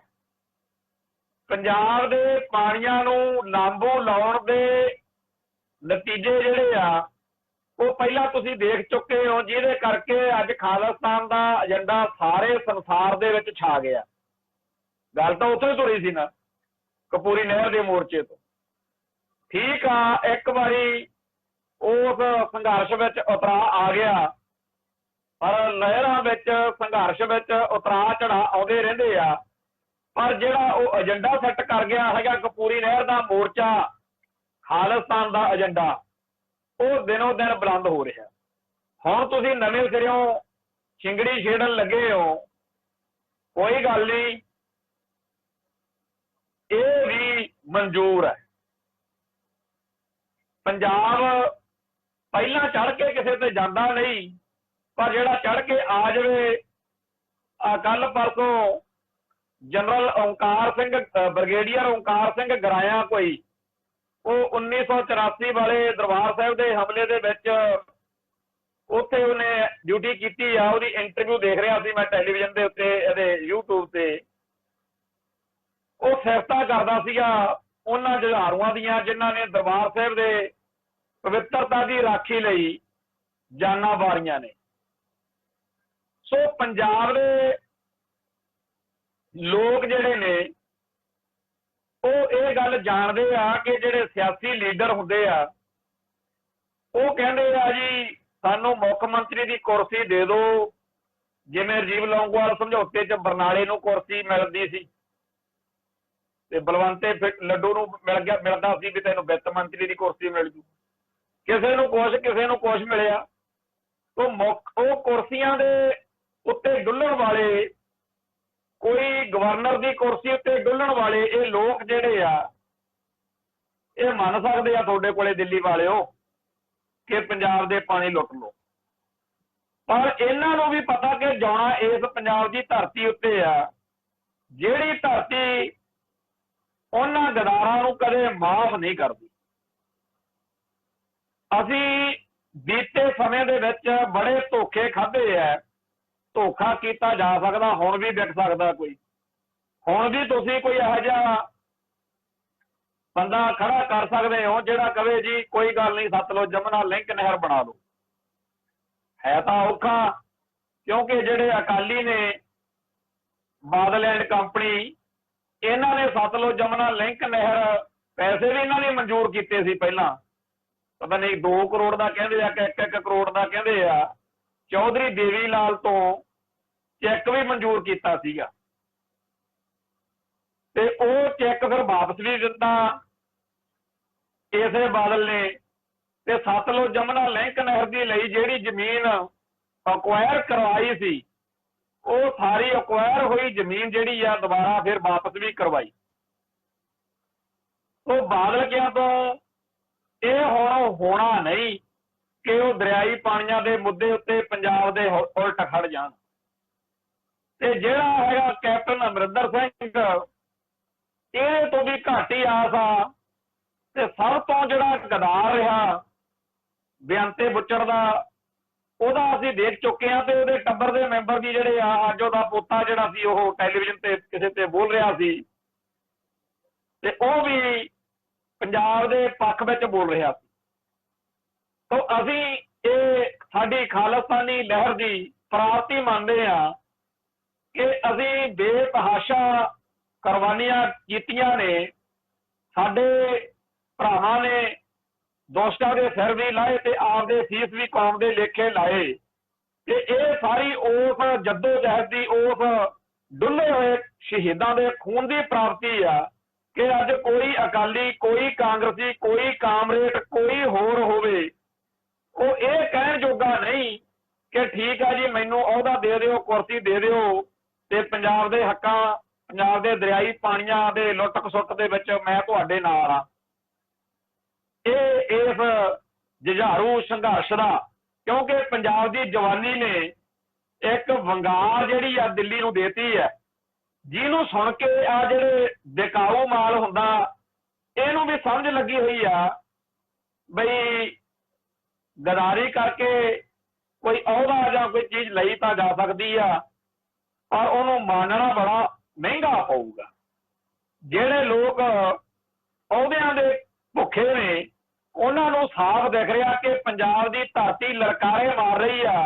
Speaker 1: ਪੰਜਾਬ ਦੇ ਪਾਣੀਆਂ ਨੂੰ ਲਾਂਭੂ ਲਾਉਣ ਦੇ ਨਤੀਜੇ ਜਿਹੜੇ ਆ ਉਹ ਪਹਿਲਾਂ ਤੁਸੀਂ ਦੇਖ ਚੁੱਕੇ ਹੋ, ਜਿਹਦੇ ਕਰਕੇ ਅੱਜ ਖਾਲਿਸਤਾਨ ਦਾ ਏਜੰਡਾ ਸਾਰੇ ਸੰਸਾਰ ਦੇ ਵਿੱਚ ਛਾ ਗਿਆ। ਗੱਲ ਤਾਂ ਉੱਥੇ ਤੁਰੀ ਸੀ ਨਾ, ਕਪੂਰੀ ਨਹਿਰ ਦੇ ਮੋਰਚੇ ਤੋਂ। ਠੀਕ ਆ, ਇੱਕ ਵਾਰੀ ਉਸ ਸੰਘਰਸ਼ ਵਿੱਚ ਉਤਰਾ ਆ ਗਿਆ, ਪਰ ਲਹਿਰਾਂ ਵਿੱਚ ਸੰਘਰਸ਼ ਵਿੱਚ ਉਤਰਾ ਚੜਾ ਆਉਂਦੇ ਰਹਿੰਦੇ ਆ। ਪਰ ਜਿਹੜਾ ਉਹ ਏਜੰਡਾ ਸੈੱਟ ਕਰ ਗਿਆ ਹੈਗਾ ਕਪੂਰੀ ਨਹਿਰ ਦਾ ਮੋਰਚਾ, ਖਾਲਿਸਤਾਨ ਦਾ ਏਜੰਡਾ, ਉਹ ਦਿਨੋਂ ਦਿਨ ਬੁਲੰਦ ਹੋ ਰਿਹਾ। ਹੁਣ ਤੁਸੀਂ ਨਵੇਂ ਸਿਰਿਓਂ ਛਿੰਗੜੀ ਛੇੜਨ ਲੱਗੇ ਹੋ, ਕੋਈ ਗੱਲ ਨਹੀਂ, ਇਹ ਵੀ ਮਨਜ਼ੂਰ ਹੈ। ਪੰਜਾਬ ਪਹਿਲਾਂ ਚੜ ਕੇ ਕਿਸੇ ਤੇ ਜਾਂਦਾ ਨਹੀਂ, ਪਰ ਜਿਹੜਾ ਚੜ ਕੇ ਆ ਜਾਵੇ, ਕੱਲ ਪਰਸੋਂ ਜਨਰਲ ਓਂਕਾਰ ਸਿੰਘ, ਬ੍ਰਿਗੇਡੀਅਰ ਓਂਕਾਰ ਸਿੰਘ ਗਰਾਇਆ ਕੋਈ, ਉਹ 1984 ਵਾਲੇ ਦਰਬਾਰ ਸਾਹਿਬ ਦੇ ਹਮਲੇ ਦੇ ਵਿੱਚ ਉੱਥੇ ਉਹਨੇ ਡਿਊਟੀ ਕੀਤੀ ਆ। ਉਹਦੀ ਇੰਟਰਵਿਊ ਦੇਖ ਰਿਹਾ ਸੀ ਮੈਂ ਟੈਲੀਵਿਜ਼ਨ ਦੇ ਉੱਤੇ, ਇਹਦੇ YouTube ਤੇ। ਉਹ ਸਿਫਤਾਂ ਕਰਦਾ ਸੀਗਾ ਉਹਨਾਂ ਜੁਝਾਰੂਆਂ ਦੀਆਂ ਜਿਨ੍ਹਾਂ ਨੇ ਦਰਬਾਰ ਸਾਹਿਬ ਦੇ ਪਵਿੱਤਰਤਾ ਦੀ ਰਾਖੀ ਲਈ ਜਾਨਾਂ ਵਾਰੀਆਂ ਨੇ। ਸੋ ਪੰਜਾਬ ਦੇ ਲੋਕ ਜਿਹੜੇ ਨੇ ਉਹ ਇਹ ਗੱਲ ਜਾਣਦੇ ਆ ਕਿ ਜਿਹੜੇ ਸਿਆਸੀ ਲੀਡਰ ਹੁੰਦੇ ਆ ਉਹ ਕਹਿੰਦੇ ਆ ਜੀ ਸਾਨੂੰ ਮੁੱਖ ਮੰਤਰੀ ਦੀ ਕੁਰਸੀ ਦੇ ਦਿਓ, ਜਿਵੇਂ ਰਾਜੀਵ ਲੌਂਗੋਵਾਲ ਸਮਝੌਤੇ 'ਚ ਬਰਨਾਲੇ ਨੂੰ ਕੁਰਸੀ ਮਿਲਦੀ ਸੀ ਤੇ ਬਲਵੰਤੇ ਲੱਡੂ ਨੂੰ ਮਿਲਦਾ ਸੀ ਵੀ ਤੈਨੂੰ ਵਿੱਤ ਮੰਤਰੀ ਦੀ ਕੁਰਸੀ ਮਿਲ ਜੂ। ਕਿਸੇ ਨੂੰ ਕੁਛ ਮਿਲਿਆ। ਉਹ ਕੁਰਸੀਆਂ ਦੇ ਉੱਤੇ ਡੁੱਲਣ ਵਾਲੇ, ਕੋਈ ਗਵਰਨਰ ਦੀ ਕੁਰਸੀ ਉੱਤੇ ਡੁੱਲਣ ਵਾਲੇ ਇਹ ਲੋਕ ਜਿਹੜੇ ਆ ਇਹ ਮੰਨ ਸਕਦੇ ਆ ਤੁਹਾਡੇ ਕੋਲੇ ਦਿੱਲੀ ਵਾਲਿਓ ਕਿ ਪੰਜਾਬ ਦੇ ਪਾਣੀ ਲੁੱਟ ਲਓ, ਪਰ ਇਹਨਾਂ ਨੂੰ ਵੀ ਪਤਾ ਕਿ ਜਾਣਾ ਇਸ ਪੰਜਾਬ ਦੀ ਧਰਤੀ ਉੱਤੇ ਆ, ਜਿਹੜੀ ਧਰਤੀ ਉਹਨਾਂ ਗਦਾਰਾਂ ਨੂੰ ਕਦੇ ਮਾਫ ਨਹੀਂ ਕਰਦੀ। ਅਸੀਂ ਬੀਤੇ ਸਮੇਂ ਦੇ ਵਿੱਚ ਬੜੇ ਧੋਖੇ ਖਾਧੇ ਆ। ਧੋਖਾ ਕੀਤਾ ਜਾ ਸਕਦਾ, ਹੁਣ ਵੀ ਵਿਕ ਸਕਦਾ ਕੋਈ। ਹੁਣ ਵੀ ਤੁਸੀਂ ਕੋਈ ਇਹੋ ਜਿਹਾ ਬੰਦਾ ਖੜਾ ਕਰ ਸਕਦੇ ਹੋ ਜਿਹੜਾ ਕਵੇ ਜੀ ਕੋਈ ਗੱਲ ਨਹੀਂ, ਸਤਲੁਜ ਜਮਨਾ ਲਿੰਕ ਨਹਿਰ ਬਣਾ ਲਓ। ਹੈ ਤਾਂ ਔਖਾ, ਕਿਉਂਕਿ ਜਿਹੜੇ ਅਕਾਲੀ ਨੇ, ਬਾਦਲ ਐਂਡ ਕੰਪਨੀ, ਇਹਨਾਂ ਨੇ ਸਤਲੁਜ ਜਮਨਾ ਲਿੰਕ ਨਹਿਰ ਪੈਸੇ ਵੀ ਇਹਨਾਂ ਨੇ ਮਨਜ਼ੂਰ ਕੀਤੇ ਸੀ ਪਹਿਲਾਂ, ਪਤਾ ਨਹੀਂ 2 ਕਰੋੜ ਦਾ ਕਹਿੰਦੇ ਆ ਕਿ 1 ਕਰੋੜ ਦਾ ਕਹਿੰਦੇ ਆ। ਚੌਧਰੀ ਦੇਵੀ ਲਾਲ ਤੋਂ ਚੈੱਕ ਵੀ ਮਨਜ਼ੂਰ ਕੀਤਾ ਸੀਗਾ ਤੇ ਉਹ ਚੈੱਕ ਫਿਰ ਵਾਪਸ ਵੀ ਦਿੱਤਾ ਇਸੇ ਬਾਦਲ ਨੇ। ਤੇ ਸਤਲੁਜ ਜਮਨਾ ਲਿੰਕ ਨਹਿਰ ਦੀ ਲਈ ਜਿਹੜੀ ਜ਼ਮੀਨ ਅਕਵਾਇਰ ਕਰਵਾਈ ਸੀ, ਉਹ ਸਾਰੀ ਅਕਵਾਇਰ ਹੋਈ ਜ਼ਮੀਨ ਜਿਹੜੀ ਆ ਦੁਬਾਰਾ ਫਿਰ ਵਾਪਸ ਵੀ ਕਰਵਾਈ। ਉਹ ਬਾਦਲ ਕਿਹਾ ਤੋਂ ਇਹ ਹੁਣ ਹੋਣਾ ਨਹੀਂ, कि वो दरियाई पानियां के मुद्दे उत्ते पंजाब के उल्ट खड़ जान। ते जिहड़ा हैगा कैप्टन अमरिंदर सिंह ये तो भी घट ही आस आ। ते सब तो जिहड़ा गदार रहा बेअंते बुच्चड़ दा ਉਹਦਾ ਅਸੀਂ देख चुके हैं। तो ਉਹਦੇ टब्बर के मैंबर भी ਜਿਹੜੇ ਆ ਅੱਜ ਉਹਦਾ ਪੋਤਾ ਜਿਹੜਾ ਸੀ ਉਹ ਟੈਲੀਵਿਜ਼ਨ ਤੇ ਕਿਸੇ ਤੇ ਬੋਲ ਰਿਹਾ ਸੀ ਤੇ ਉਹ ਵੀ ਪੰਜਾਬ ਦੇ ਪੱਖ ਵਿੱਚ ਬੋਲ ਰਿਹਾ ਸੀ। तो ਅਸੀਂ ਇਹ ਸਾਡੀ ਖਾਲਿਸਤਾਨੀ ਲਹਿਰ ਦੀ ਪ੍ਰਾਪਤੀ ਮੰਨਦੇ ਆ ਕਿ ਅਸੀਂ ਬੇਤਹਾਸ਼ਾ ਕੁਰਬਾਨੀਆਂ ਕੀਤੀਆਂ ਨੇ। ਸਾਡੇ ਭਰਾਵਾਂ ਨੇ दोस्तां के सिर भी लाए ते आपदे सीस भी कौम के लेखे लाए। ते ये सारी उस जद्दोजहद की उस डुले हुए शहीदों के खून की प्राप्ति आ कि अज कोई अकाली कोई कांग्रेसी कोई कामरेड कोई होर होवे वो ये कहन जोगा नहीं कि ठीक है जी मैनू अहदा दे दिओ कुर्सी दे दिओ ते पंजाब दे हक्कां पंजाब दे दरियाई पानियां दे लुट खसुट दे विच मैं तुहाडे नाल आ। इस जुझारू संघर्ष का क्योंकि पंजाब की जवानी ने एक वंगार जिहड़ी आ दिल्ली नूं देती है जिन्हों सुन के आ जिहड़े दिकाऊ माल हुंदा इहनूं भी समझ लगी हुई आ बई गदारी करके कोई अहदा जां कोई चीज़ लई तां जा सकती है पर उहनूं मानना बड़ा महंगा पऊगा। जिहड़े लोग अहदियां दे भुखे ने उन्होंने साफ दिख रहा कि पंजाब की धरती ललकारे मार रही है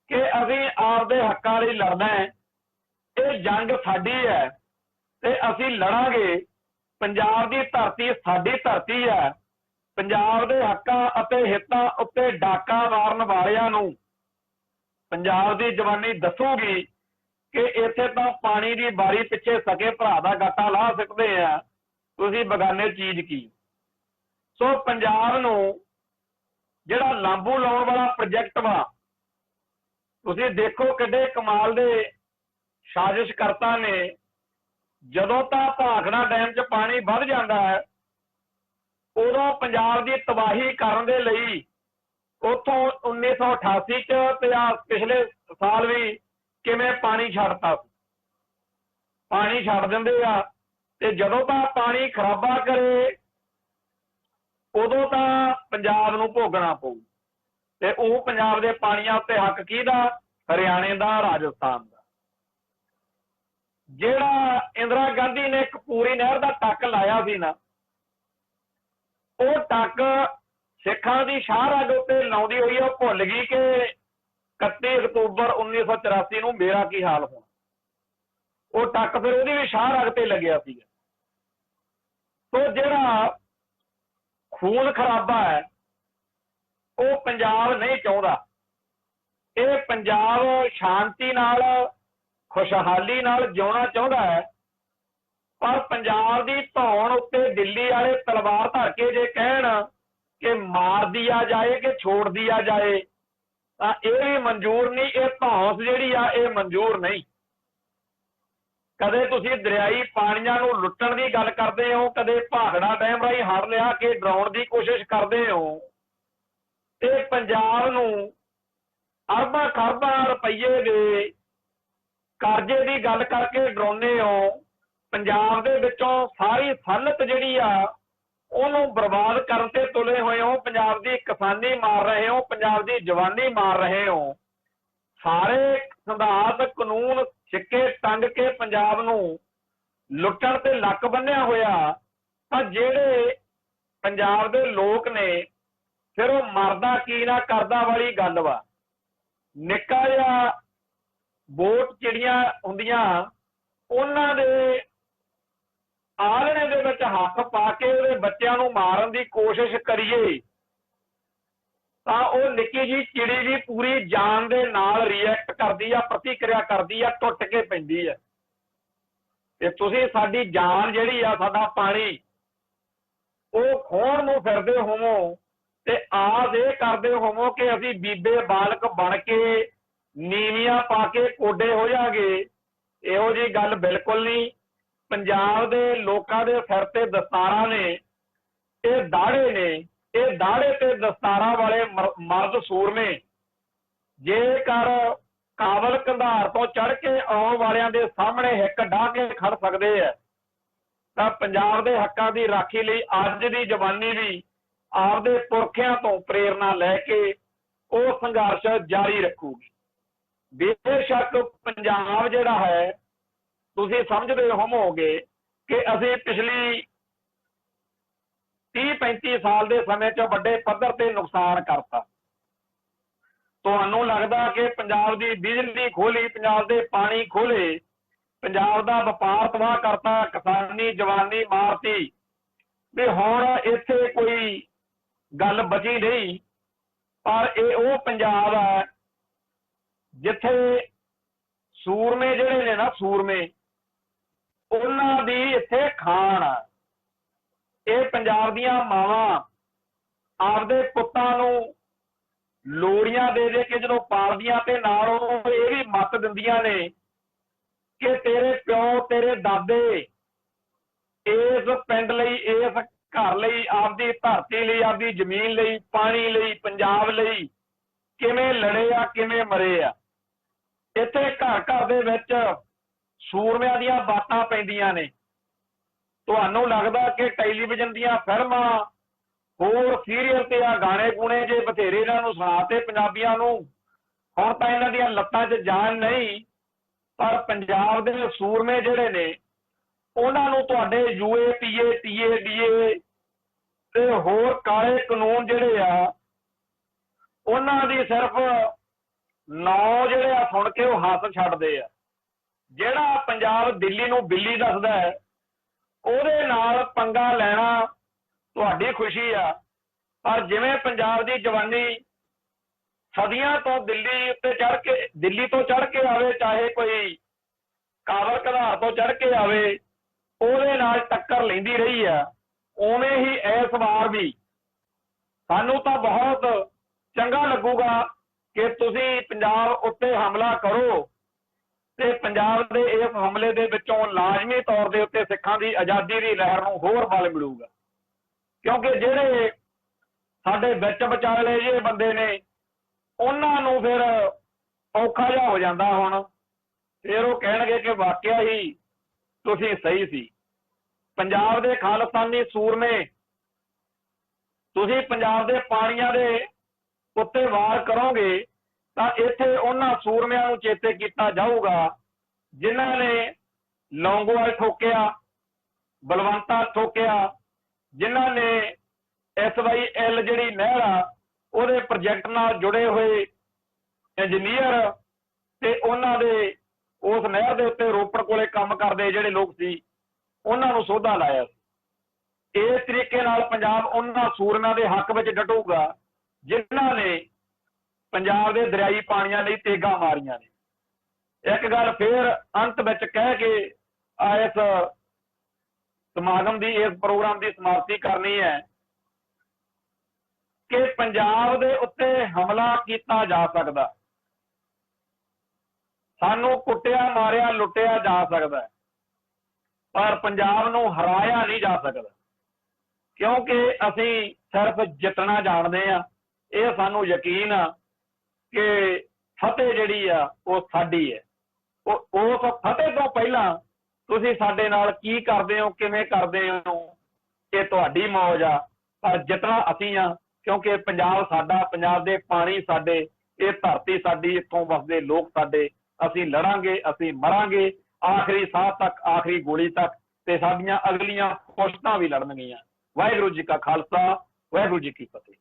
Speaker 1: कि अभी आपदे हक्कां लई लड़ना है। ये जंग साडी है ते असी लड़ांगे। पंजाब की धरती साडी धरती है। पंजाब के हक्कां अते हितां उत्ते डाका मारन वालियां नूं पंजाब की जवानी दसूगी कि इत्थे तां पानी की बारी पिछे सके भरा दा गाटा ला सकते हैं तुसीं बगाने चीज़ की। सो पंजाब नूं जिहड़ा लांबू लाउण वाला प्रोजेक्ट वा तुसीं देखो किड्डे कमाल दे साजिशकर्ता ने जदों तां भाखड़ा डैम च पानी वध जांदा है उदों पंजाब की तबाही करन दे लई उत्थों 1988 च ते पिछले साल भी किवें पानी छड्डता पानी छड्ड दिंदे आ ते जदों तां पानी खराबा करे उदों तां पंजाब नूं भोगना पऊ ते ओह पंजाब दे पानियां उत्ते हक किहदा हरियाणे दा राजस्थान दा। जिहड़ा इंदिरा गांधी ने कपूरी नहर दा टक लाया सी ना ओह टक सिखां दी शाहरग उत्ते लाउंदी होई ओह भुल गई कि 31 अक्तूबर 1984 नूं मेरा की हाल होना। ओह टक फिर ओहदी भी शाहरग ते लग्या सी। तो जिहड़ा खून खराबा है वो पंजाब नहीं चाहता। ये पंजाब शांति नाल खुशहाली नाल जिउना चाहता है पर पंजाब की धौण उत्ते दिल्ली वाले तलवार धर के जे कहण कि मार दिया जाए कि छोड़ दिया जाए तो यह भी मंजूर नहीं। ये धौंस जिहड़ी आ ये मंजूर नहीं। कदे तुसीं दरियाई पानियां नूं लुट्टण की गल करते हो कदे भाखड़ा डैम राही हड़ लिया के डराउण की कोशिश करते हो ते पंजाब नूं अरबां खरबां रुपये दे करजे की गल करके डराउने हो। पंजाब दे विचों सारी सनत जिहड़ी आ उहनूं बर्बाद करन ते तुले होए हो। पंजाब की किसानी मार रहे हो पंजाब की जवानी मार रहे हो। सारे सिद्धांत कानून सिक्के टंग के पंजाब नूं लुट्टण ते लक बन्निया होया पर जिहड़े पंजाब दे लोक ने फिर वो मरदा की ना करदा वाली गल वा। निक्का जिहा बोट चिड़ियां हुंदियां उन्हां दे आलणे दे विच हੱਥ पा के ਉਹਦੇ ਬੱਚਿਆਂ ਨੂੰ मारन की कोशिश करिए ਤਾਂ ਉਹ ਨਿੱਕੀ ਜੀ ਚਿੜੀ ਵੀ ਪੂਰੀ ਜਾਨ ਦੇ ਨਾਲ ਰਿਐਕਟ ਕਰਦੀ ਆ ਪ੍ਰਤੀਕਿਰਿਆ ਕਰਦੀ ਆ ਟੁੱਟ ਕੇ ਪੈਂਦੀ ਆ। ਤੇ ਤੁਸੀਂ ਸਾਡੀ ਜਾਨ ਜਿਹੜੀ ਆ ਸਾਡਾ ਪਾਣੀ ਉਹ ਖੋਣ ਨੂੰ ਫਿਰਦੇ ਹੋਵੋ ਤੇ ਆਸ ਇਹ ਕਰਦੇ ਹੋਵੋ ਕਿ ਅਸੀਂ ਬੀਬੇ ਬਾਲਕ ਬਣ ਕੇ ਨੀਵੀਆਂ ਪਾ ਕੇ ਕੋਡੇ ਹੋ ਜਾਗੇ। ਇਹੋ ਜੀ ਗੱਲ ਬਿਲਕੁਲ ਨਹੀਂ। ਪੰਜਾਬ ਦੇ ਲੋਕਾਂ ਦੇ ਸਿਰ ਤੇ ਦਸਤਾਰਾਂ ਨੇ, ਇਹ ਦਾੜੇ ਨੇ, ਇਹ ਦਾੜੇ ਤੇ ਦਸਤਾਰਾਂ ਵਾਲੇ ਮਰਦ ਸੂਰਮੇ ਜੇਕਰ ਕਾਬਲ ਕੰਧਾਰ ਤੋਂ ਚੜ ਕੇ ਆਉਣ ਵਾਲਿਆਂ ਦੇ ਸਾਹਮਣੇ ਹਿੱਕ ਢਾਹ ਕੇ ਖੜ ਸਕਦੇ ਆ ਤਾਂ ਪੰਜਾਬ ਦੇ ਹੱਕਾਂ ਦੀ ਰਾਖੀ ਲਈ ਅੱਜ ਦੀ ਜਵਾਨੀ ਵੀ ਆਪਦੇ ਪੁਰਖਿਆਂ ਤੋਂ ਪ੍ਰੇਰਨਾ ਲੈ ਕੇ ਉਹ ਸੰਘਰਸ਼ ਜਾਰੀ ਰੱਖੂਗੀ। ਬੇਸ਼ੱਕ ਪੰਜਾਬ ਜਿਹੜਾ ਹੈ, ਤੁਸੀਂ ਸਮਝਦੇ ਹੋਵੋਗੇ ਕਿ ਅਸੀਂ ਪਿਛਲੀ 30-35 ਸਾਲ ਦੇ ਸਮੇਂ 'ਚ ਵੱਡੇ ਪੱਧਰ ਤੇ ਨੁਕਸਾਨ ਕਰਤਾ। ਤੁਹਾਨੂੰ ਲੱਗਦਾ ਕਿ ਪੰਜਾਬ ਦੀ ਬਿਜਲੀ ਖੋਲੀ, ਪੰਜਾਬ ਦੇ ਪਾਣੀ ਖੋਲੇ, ਪੰਜਾਬ ਦਾ ਵਪਾਰ ਤਬਾਹ ਕਰਤਾ, ਕਿਸਾਨੀ ਜਵਾਨੀ ਮਾਰਤੀ, ਵੀ ਹੁਣ ਇੱਥੇ ਕੋਈ ਗੱਲ ਬਚੀ ਨਹੀਂ। ਪਰ ਇਹ ਉਹ ਪੰਜਾਬ ਹੈ ਜਿੱਥੇ ਸੂਰਮੇ ਜਿਹੜੇ ਨੇ ਨਾ, ਸੂਰਮੇ, ਉਹਨਾਂ ਦੀ ਇੱਥੇ ਖਾਣ ਆ। ਇਹ ਪੰਜਾਬ ਦੀਆਂ ਮਾਵਾਂ ਆਪਦੇ ਪੁੱਤਾਂ ਨੂੰ ਲੋੜੀਆਂ ਦੇ ਦੇ ਕੇ ਜਦੋਂ ਪਾਲਦੀਆਂ ਤੇ ਨਾਲ ਉਹ ਇਹ ਵੀ ਮੱਤ ਦਿੰਦੀਆਂ ਨੇ ਕਿ ਤੇਰੇ ਪਿਓ ਤੇਰੇ ਦਾਦੇ ਇਸ ਪਿੰਡ ਲਈ, ਇਸ ਘਰ ਲਈ, ਆਪਦੀ ਧਰਤੀ ਲਈ, ਆਪਦੀ ਜ਼ਮੀਨ ਲਈ, ਪਾਣੀ ਲਈ, ਪੰਜਾਬ ਲਈ ਕਿਵੇਂ ਲੜੇ ਆ, ਕਿਵੇਂ ਮਰੇ ਆ। ਇੱਥੇ ਘਰ ਘਰ ਦੇ ਵਿੱਚ ਸੂਰਮਿਆਂ ਦੀਆਂ ਬਾਤਾਂ ਪੈਂਦੀਆਂ ਨੇ। ਤੁਹਾਨੂੰ ਲੱਗਦਾ ਕਿ ਟੈਲੀਵਿਜ਼ਨ ਦੀਆਂ ਫਿਲਮਾਂ, ਹੋਰ ਸੀਰੀਅਲ ਤੇ ਆ ਗਾਣੇ ਗੂਣੇ ਜੇ ਬਥੇਰੇ ਇਹਨਾਂ ਨੂੰ ਸੁਣਾਤੇ ਪੰਜਾਬੀਆਂ ਨੂੰ, ਹੁਣ ਤਾਂ ਇਹਨਾਂ ਦੀਆਂ ਲੱਤਾਂ 'ਚ ਜਾਨ ਨਹੀਂ। ਪਰ ਪੰਜਾਬ ਦੇ ਸੂਰਮੇ ਜਿਹੜੇ ਨੇ ਉਹਨਾਂ ਨੂੰ ਤੁਹਾਡੇ ਯੂਏ, ਪੀਏ, ਟੀਏ, ਡੀਏ ਤੇ ਹੋਰ ਕਾਲੇ ਕਾਨੂੰਨ ਜਿਹੜੇ ਆ, ਉਹਨਾਂ ਦੀ ਸਿਰਫ ਨਾਂ ਜਿਹੜੇ ਆ ਸੁਣ ਕੇ ਉਹ ਹੱਸ ਛੱਡਦੇ ਆ। ਜਿਹੜਾ ਪੰਜਾਬ ਦਿੱਲੀ ਨੂੰ ਬਿੱਲੀ ਦੱਸਦਾ ਹੈ, ਉਹਦੇ ਨਾਲ ਪੰਗਾ ਲੈਣਾ ਤੁਹਾਡੀ ਖੁਸ਼ੀ ਆ। ਪਰ ਜਿਵੇਂ ਪੰਜਾਬ ਦੀ ਜਵਾਨੀ ਸਦੀਆਂ ਤੋਂ ਦਿੱਲੀ ਉੱਤੇ ਚੜ ਕੇ, ਦਿੱਲੀ ਤੋਂ ਚੜ ਕੇ ਆਵੇ, ਚਾਹੇ ਕੋਈ ਕਾਬਲ ਕੰਧਾਰ ਤੋਂ ਚੜ ਕੇ ਆਵੇ, ਉਹਦੇ ਨਾਲ ਟੱਕਰ ਲੈਂਦੀ ਰਹੀ ਆ, ਉਵੇਂ ਹੀ ਇਸ ਵਾਰ ਵੀ ਸਾਨੂੰ ਤਾਂ ਬਹੁਤ ਚੰਗਾ ਲੱਗੂਗਾ ਕਿ ਤੁਸੀਂ ਪੰਜਾਬ ਉੱਤੇ ਹਮਲਾ ਕਰੋ ਤੇ ਪੰਜਾਬ ਦੇ ਇਸ ਹਮਲੇ ਦੇ ਵਿੱਚੋਂ ਲਾਜ਼ਮੀ ਤੌਰ ਦੇ ਉੱਤੇ ਸਿੱਖਾਂ ਦੀ ਆਜ਼ਾਦੀ ਦੀ ਲਹਿਰ ਨੂੰ ਹੋਰ ਬਲ ਮਿਲੂਗਾ। ਕਿਉਂਕਿ ਜਿਹੜੇ ਸਾਡੇ ਵਿੱਚ ਵਿਚਾਲੇ ਜਿਹੇ ਬੰਦੇ ਨੇ, ਉਹਨਾਂ ਨੂੰ ਫਿਰ ਔਖਾ ਜਿਹਾ ਹੋ ਜਾਂਦਾ। ਹੁਣ ਫਿਰ ਉਹ ਕਹਿਣਗੇ ਕਿ ਵਾਕਿਆ ਹੀ ਤੁਸੀਂ ਸਹੀ ਸੀ। ਪੰਜਾਬ ਦੇ ਖਾਲਿਸਤਾਨੀ ਸੂਰਮੇ, ਤੁਸੀਂ ਪੰਜਾਬ ਦੇ ਪਾਣੀਆਂ ਦੇ ਉੱਤੇ ਵਾਰ ਕਰੋਗੇ ਤਾਂ ਇੱਥੇ ਉਹਨਾਂ ਸੂਰਮਿਆਂ ਨੂੰ ਚੇਤੇ ਕੀਤਾ ਜਾਊਗਾ ਜਿਨ੍ਹਾਂ ਨੇ ਲੌਂਗੋਵਾਲ ਠੋਕਿਆ, ਬਲਵੰਤਾ ਠੋਕਿਆ, ਜਿਨ੍ਹਾਂ ਨੇ SYL ਜਿਹੜੀ ਨਹਿਰ ਆ ਉਹਦੇ ਪ੍ਰੋਜੈਕਟ ਨਾਲ ਜੁੜੇ ਹੋਏ ਇੰਜੀਨੀਅਰ ਤੇ ਉਹਨਾਂ ਦੇ ਉਸ ਨਹਿਰ ਦੇ ਉੱਤੇ ਰੋਪੜ ਕੋਲੇ ਕੰਮ ਕਰਦੇ ਜਿਹੜੇ ਲੋਕ ਸੀ, ਉਹਨਾਂ ਨੂੰ ਸੋਧਾ ਲਾਇਆ ਸੀ। ਇਸ ਤਰੀਕੇ ਨਾਲ ਪੰਜਾਬ ਉਹਨਾਂ ਸੂਰਮਿਆਂ ਦੇ ਹੱਕ ਵਿੱਚ ਡਟੂਗਾ ਜਿਨ੍ਹਾਂ ਨੇ ਪੰਜਾਬ ਦੇ ਦਰਿਆਈ ਪਾਣੀਆਂ ਲਈ ਤੇਗਾਂ ਮਾਰੀਆਂ ਨੇ। ਇੱਕ ਗੱਲ ਫੇਰ ਅੰਤ ਵਿੱਚ ਕਹਿ ਕੇ ਇਸ ਸਮਾਗਮ ਦੀ, ਇਸ ਪ੍ਰੋਗਰਾਮ ਦੀ ਸਮਾਪਤੀ ਕਰਨੀ ਹੈ ਕਿ ਪੰਜਾਬ ਦੇ ਉੱਤੇ ਹਮਲਾ ਕੀਤਾ ਜਾ ਸਕਦਾ, ਸਾਨੂੰ ਕੁੱਟਿਆ ਮਾਰਿਆ ਲੁੱਟਿਆ ਜਾ ਸਕਦਾ, ਪਰ ਪੰਜਾਬ ਨੂੰ ਹਰਾਇਆ ਨਹੀਂ ਜਾ ਸਕਦਾ। ਕਿਉਂਕਿ ਅਸੀਂ ਸਿਰਫ ਜਿੱਤਣਾ ਜਾਣਦੇ ਆ। ਇਹ ਸਾਨੂੰ ਯਕੀਨ ਆ ਕਿ ਫਤਿਹ ਜਿਹੜੀ ਆ ਉਹ ਸਾਡੀ ਹੈ। ਉਸ ਫਤਿਹ ਤੋਂ ਪਹਿਲਾਂ ਤੁਸੀਂ ਸਾਡੇ ਨਾਲ ਕੀ ਕਰਦੇ ਹੋ, ਕਿਵੇਂ ਕਰਦੇ ਹੋ, ਇਹ ਤੁਹਾਡੀ ਮੌਜ ਆ। ਪਰ ਜਿੱਤਣਾ ਅਸੀਂ ਆ, ਕਿਉਂਕਿ ਪੰਜਾਬ ਸਾਡਾ, ਪੰਜਾਬ ਦੇ ਪਾਣੀ ਸਾਡੇ, ਇਹ ਧਰਤੀ ਸਾਡੀ, ਇੱਥੋਂ ਵਸਦੇ ਲੋਕ ਸਾਡੇ। ਅਸੀਂ ਲੜਾਂਗੇ, ਅਸੀਂ ਮਰਾਂਗੇ ਆਖਰੀ ਸਾਹ ਤੱਕ, ਆਖਰੀ ਗੋਲੀ ਤੱਕ, ਤੇ ਸਾਡੀਆਂ ਅਗਲੀਆਂ ਪੁਸ਼ਤਾਂ ਵੀ ਲੜਨਗੀਆਂ। ਵਾਹਿਗੁਰੂ ਜੀ ਕਾ ਖਾਲਸਾ, ਵਾਹਿਗੁਰੂ ਜੀ ਕੀ ਫਤਿਹ।